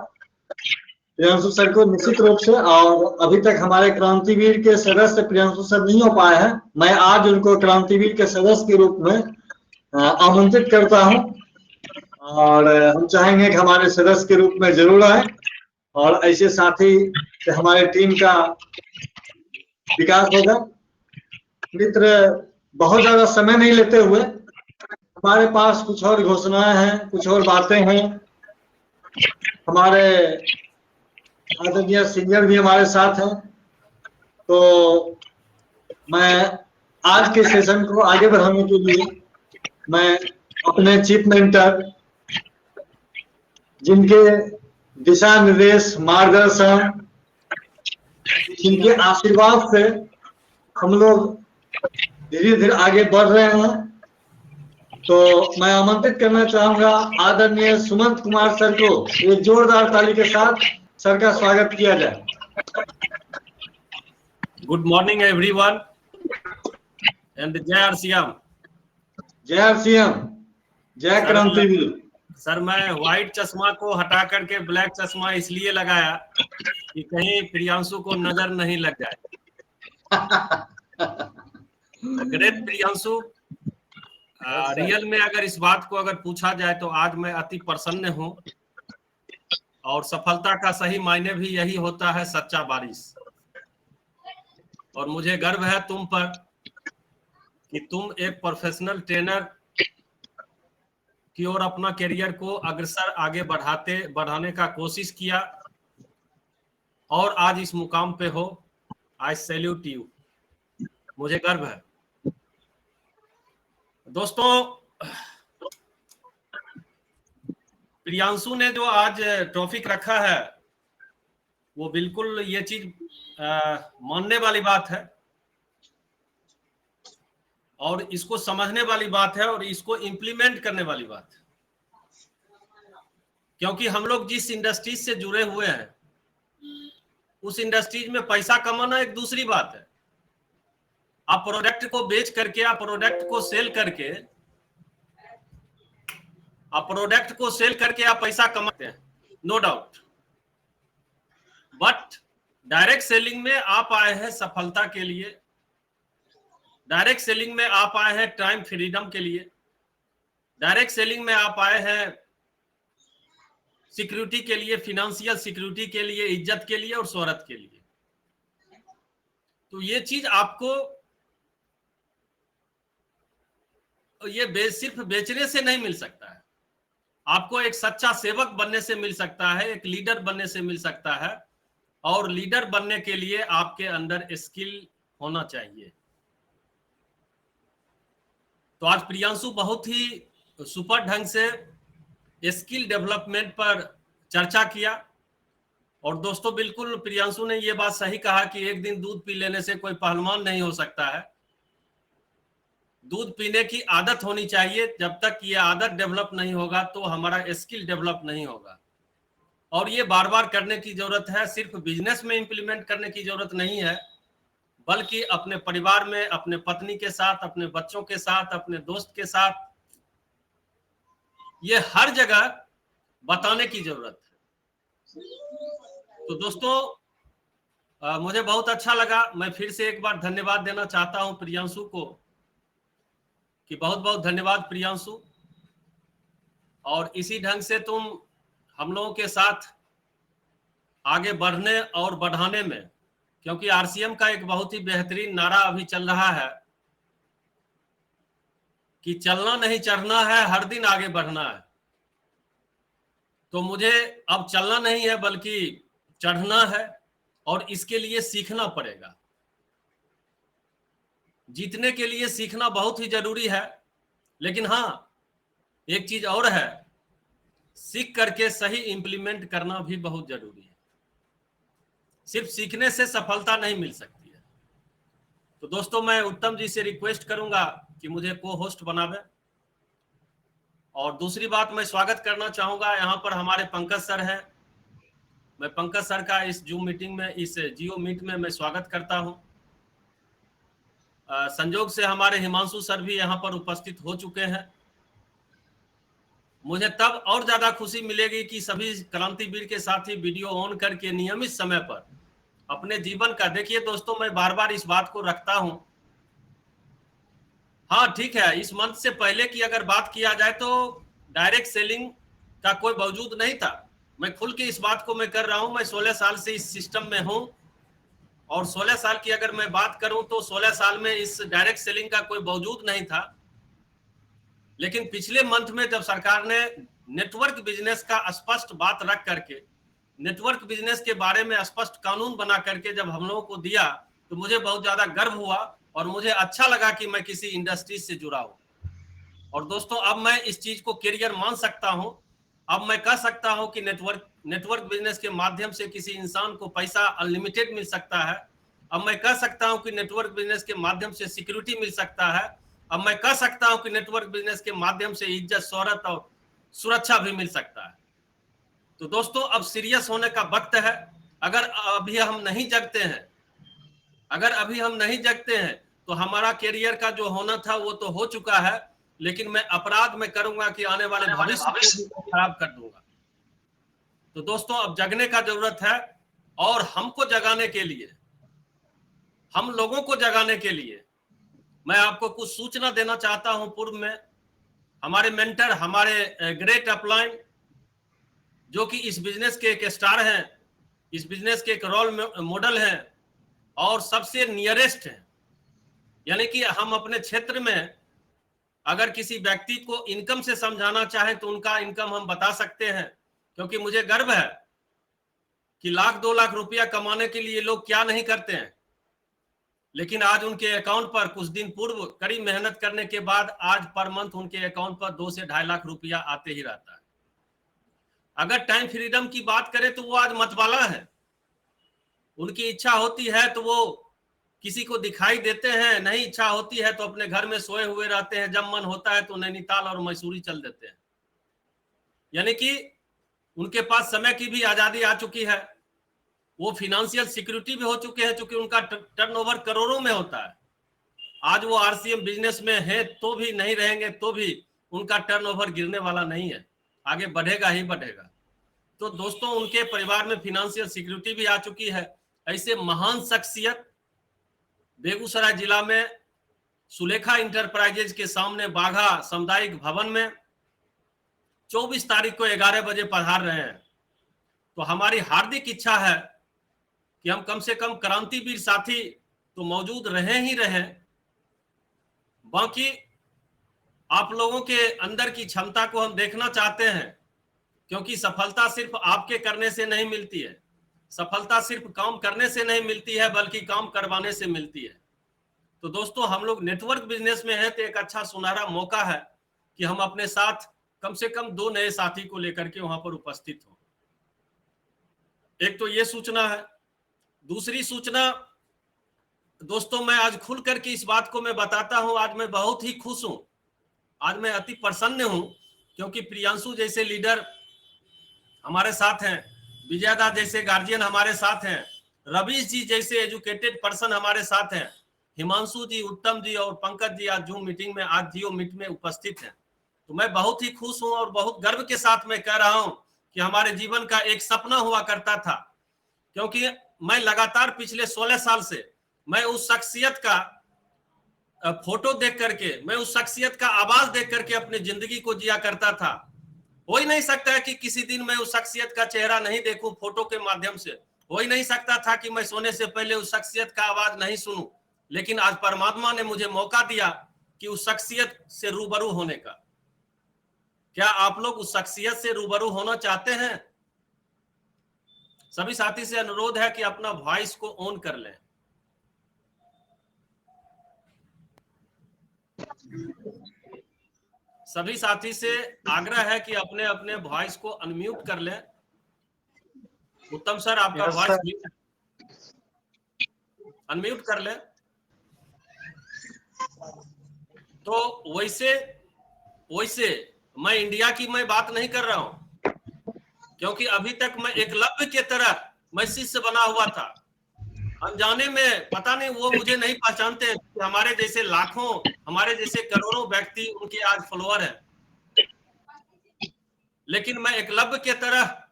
Speaker 2: प्रियांशु सर को निश्चित रूप से। और अभी तक हमारे क्रांतिवीर के सदस्य प्रियांशु सर नहीं हो पाए हैं, मैं आज उनको क्रांतिवीर के सदस्य के रूप में आमंत्रित करता हूं और हम चाहेंगे कि हमारे सदस्य के रूप में जरूर आए और ऐसे साथी से हमारे टीम का विकास होगा। मित्र, बहुत ज्यादा समय नहीं लेते हुए हमारे पास कुछ और घोषणाएं हैं, कुछ और बातें हैं। हमारे आदरणीय सीनियर भी हमारे साथ हैं, तो मैं आज के सेशन को आगे बढ़ाने के लिए मैं अपने चीफ मेंटर, जिनके दिशा निर्देश, मार्गदर्शन, जिनके आशीर्वाद से हम लोग धीरे धीरे आगे बढ़ रहे हैं, तो मैं आमंत्रित करना चाहूंगा आदरणीय सुमंत कुमार सर को। एक जोरदार ताली के साथ सर का स्वागत किया जाए।
Speaker 3: गुड मॉर्निंग एवरीवन एंड जय आरसीएम।
Speaker 2: जय आरसीएम, जय क्रांतिवीर।
Speaker 3: सर, मैं व्हाइट चश्मा को हटा करके ब्लैक चश्मा इसलिए लगाया कि कहीं प्रियांशु को नजर नहीं लग जाए। ग्रेट प्रियांशु, रियल में अगर इस बात को अगर पूछा जाए तो आज मैं अति प्रसन्न हूं और सफलता का सही मायने भी यही होता है, सच्चा बारिश। और मुझे गर्व है तुम पर कि तुम एक प्रोफेशनल ट्रेनर की ओर अपना करियर को अग्रसर आगे बढ़ाने का कोशिश किया और आज इस मुकाम पे हो। आई सैल्यूट यू, मुझे गर्व है। दोस्तों, प्रियांशु ने जो आज टॉपिक रखा है वो बिल्कुल ये चीज मानने वाली बात है और इसको समझने वाली बात है और इसको इम्प्लीमेंट करने वाली बात है, क्योंकि हम लोग जिस इंडस्ट्रीज से जुड़े हुए हैं उस इंडस्ट्रीज में पैसा कमाना एक दूसरी बात है। आप प्रोडक्ट को बेच करके, आप प्रोडक्ट को सेल करके आप पैसा कमाते हैं, no doubt. But direct selling में आप आए हैं सफलता के लिए, डायरेक्ट सेलिंग में आप आए हैं टाइम फ्रीडम के लिए, डायरेक्ट सेलिंग में आप आए हैं सिक्योरिटी के लिए, फाइनेंशियल सिक्योरिटी के लिए, इज्जत के लिए और शोहरत के लिए। तो ये चीज आपको ये सिर्फ बेचने से नहीं मिल सकता है, आपको एक सच्चा सेवक बनने से मिल सकता है, एक लीडर बनने से मिल सकता है। और लीडर बनने के लिए आपके अंदर स्किल होना चाहिए। तो आज प्रियांशु बहुत ही सुपर ढंग से स्किल डेवलपमेंट पर चर्चा किया। और दोस्तों, बिल्कुल प्रियांशु ने ये बात सही कहा कि एक दिन दूध पी लेने से कोई पहलवान नहीं हो सकता है। दूध पीने की आदत होनी चाहिए। जब तक ये आदत डेवलप नहीं होगा तो हमारा स्किल डेवलप नहीं होगा। और ये बार बार करने की जरूरत है, सिर्फ बिजनेस में इंप्लीमेंट करने की जरूरत नहीं है, बल्कि अपने परिवार में, अपने पत्नी के साथ, अपने बच्चों के साथ, अपने दोस्त के साथ, ये हर जगह बताने की जरूरत है। तो दोस्तों, मुझे बहुत अच्छा लगा। मैं फिर से एक बार धन्यवाद देना चाहता हूं प्रियांशु को कि बहुत बहुत धन्यवाद प्रियांशु। और इसी ढंग से तुम हम लोगों के साथ आगे बढ़ने और बढ़ाने में, क्योंकि आरसीएम का एक बहुत ही बेहतरीन नारा अभी चल रहा है कि चलना नहीं चढ़ना है, हर दिन आगे बढ़ना है। तो मुझे अब चलना नहीं है बल्कि चढ़ना है और इसके लिए सीखना पड़ेगा। जीतने के लिए सीखना बहुत ही जरूरी है, लेकिन हाँ एक चीज और है, सीख करके सही इंप्लीमेंट करना भी बहुत जरूरी है। सिर्फ सीखने से सफलता नहीं मिल सकती है। तो दोस्तों मैं उत्तम जी से रिक्वेस्ट करूंगा कि मुझे को होस्ट बनावे। और दूसरी बात मैं स्वागत करना चाहूंगा, यहाँ पर हमारे पंकज सर हैं। मैं पंकज सर का इस जूम मीटिंग में, इस जियो मीट में मैं स्वागत करता हूं। संजोग से हमारे हिमांशु सर भी यहाँ पर उपस्थित हो चुके हैं। मुझे तब और ज्यादा खुशी मिलेगी कि सभी क्रांतिवीर के साथी वीडियो ऑन करके नियमित समय पर अपने जीवन का, देखिए दोस्तों मैं बार बार इस बात को रखता हूं, हाँ ठीक है, इस मंथ से पहले की अगर बात किया जाए तो डायरेक्ट सेलिंग का कोई वजूद नहीं था। मैं खुल के इस बात को मैं कर रहा हूं, मैं 16 साल से इस सिस्टम में हूं, और 16 साल की अगर मैं बात करूं तो 16 साल में इस डायरेक्ट सेलिंग का कोई वजूद नहीं था। लेकिन पिछले मंथ में जब सरकार ने नेटवर्क बिजनेस का स्पष्ट बात रख करके, नेटवर्क बिजनेस के बारे में स्पष्ट कानून बना करके जब हम लोगों को दिया, तो मुझे बहुत ज्यादा गर्व हुआ और मुझे अच्छा लगा कि मैं किसी इंडस्ट्री से जुड़ा हूं। और दोस्तों अब मैं इस चीज को करियर मान सकता हूं। अब मैं कह सकता हूं कि नेटवर्क बिजनेस के माध्यम से किसी इंसान को पैसा अनलिमिटेड मिल सकता है। अब मैं कह सकता हूं कि नेटवर्क बिजनेस के माध्यम से सिक्योरिटी मिल सकता है। अब मैं कह सकता हूं कि नेटवर्क बिजनेस के माध्यम से इज्जत, शोहरत और सुरक्षा भी मिल सकता है। तो दोस्तों अब सीरियस होने का वक्त है। अगर अभी हम नहीं जगते हैं, तो हमारा करियर का जो होना था वो तो हो चुका है, लेकिन मैं अपराध में करूंगा कि आने वाले भविष्य को भी खराब कर दूंगा। तो दोस्तों अब जगने का जरूरत है, और हमको जगाने के लिए, हम लोगों को जगाने के लिए मैं आपको कुछ सूचना देना चाहता हूं। पूर्व में हमारे मेंटर, हमारे ग्रेट अपलाइन, जो कि इस बिजनेस के एक स्टार हैं, इस बिजनेस के एक रोल मॉडल हैं और सबसे नियरेस्ट हैं। यानी कि हम अपने क्षेत्र में अगर किसी व्यक्ति को इनकम से समझाना चाहें तो उनका इनकम हम बता सकते हैं, क्योंकि मुझे गर्व है कि 1-2 लाख रुपया कमाने के लिए लोग क्या नहीं करते हैं। लेकिन आज उनके अकाउंट पर कुछ दिन पूर्व कड़ी मेहनत करने के बाद आज पर मंथ उनके अकाउंट पर 2 से 2.5 लाख रुपया आते ही रहता है। अगर टाइम फ्रीडम की बात करें तो वो आज मतवाला है। उनकी इच्छा होती है तो वो किसी को दिखाई देते हैं, नहीं इच्छा होती है तो अपने घर में सोए हुए रहते हैं, जब मन होता है तो नैनीताल और मैसूरी चल देते हैं। यानी कि उनके पास समय की भी आजादी आ चुकी है, वो फिनेंशियल सिक्योरिटी भी हो चुके हैं, क्योंकि उनका टर्नओवर करोड़ों में होता है। आज वो आरसीएम बिजनेस में है तो भी, नहीं रहेंगे तो भी उनका टर्नओवर गिरने वाला नहीं है, आगे बढ़ेगा ही बढ़ेगा। तो दोस्तों उनके परिवार में फिनेंशियल सिक्योरिटी भी आ चुकी है। ऐसे महान शख्सियत बेगूसराय जिला में सुलेखा इंटरप्राइजेज के सामने बाघा सामुदायिक भवन में 24 तारीख को 11 बजे पधार रहे हैं। तो हमारी हार्दिक इच्छा है कि हम कम से कम क्रांतिवीर साथी तो मौजूद रहे ही रहे, बाकी आप लोगों के अंदर की क्षमता को हम देखना चाहते हैं, क्योंकि सफलता सिर्फ आपके करने से नहीं मिलती है, सफलता सिर्फ काम करने से नहीं मिलती है, बल्कि काम करवाने से मिलती है। तो दोस्तों हम लोग नेटवर्क बिजनेस में हैं तो एक अच्छा सुनहरा मौका है कि हम अपने साथ कम से कम 2 नए साथी को लेकर के वहां पर उपस्थित हो। एक तो ये सूचना है। दूसरी सूचना दोस्तों, मैं आज खुल करके इस बात को मैं बताता हूं, आज मैं बहुत ही खुश हूं, आज मैं अति प्रसन्न हूं, क्योंकि प्रियांशु जैसे लीडर हमारे साथ हैं, विजयदा जैसे गार्जियन हमारे साथ हैं, रवीश जी जैसे एजुकेटेड पर्सन हमारे साथ हैं, हिमांशु जी, उत्तम जी और पंकज जी आज जूम मीटिंग में, आज जियो मीट में उपस्थित हैं। तो मैं बहुत ही खुश हूं और बहुत गर्व के साथ मैं कह रहा हूं कि हमारे जीवन का एक सपना हुआ करता था, क्योंकि मैं लगातार पिछले 16 साल से मैं उस शख्सियत का फोटो देख करके, मैं उस शख्सियत का आवाज देख करके अपनी जिंदगी को जिया करता था। हो ही नहीं सकता है कि किसी दिन मैं उस शख्सियत का चेहरा नहीं देखूं फोटो के माध्यम से, हो ही नहीं सकता था कि मैं सोने से पहले उस शख्सियत का आवाज नहीं सुनूं। लेकिन आज परमात्मा ने मुझे मौका दिया कि उस शख्सियत से रूबरू होने का। क्या आप लोग उस शख्सियत से रूबरू होना चाहते हैं? सभी साथी से अनुरोध है कि अपना वॉइस को ऑन कर लें। सभी साथी से आग्रह है कि अपने अपने वॉइस को अनम्यूट कर लें। उत्तम सर, आपका वॉइस अनम्यूट कर लें। तो वैसे मैं इंडिया की मैं बात नहीं कर रहा हूं, क्योंकि अभी तक मैं एकलव्य के तरह मैं शिष्य बना हुआ था। अनजाने में पता नहीं वो मुझे नहीं पहचानते, हमारे जैसे लाखों, हमारे जैसे करोड़ों व्यक्ति उनके आज फॉलोअर हैं, लेकिन मैं एकलव्य के तरह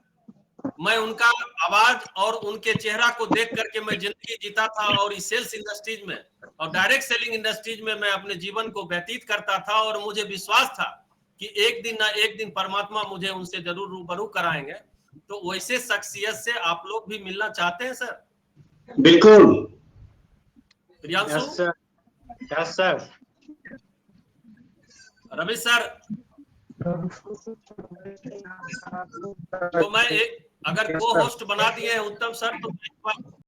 Speaker 3: मैं उनका आवाज और उनके चेहरा को देख करके मैं जिंदगी जीता था, और इस सेल्स इंडस्ट्रीज में और डायरेक्ट सेलिंग इंडस्ट्रीज में मैं अपने जीवन को व्यतीत करता था, और मुझे विश्वास था कि एक दिन ना एक दिन परमात्मा मुझे उनसे जरूर रूबरू कराएंगे। तो वैसे शख्सियत से आप लोग भी मिलना चाहते हैं सर?
Speaker 2: बिल्कुल।
Speaker 3: Priyanshu?
Speaker 2: Yes sir.
Speaker 3: Ravi sir? तो मैं एक अगर को होस्ट बना दिए हैं उत्तम सर, तो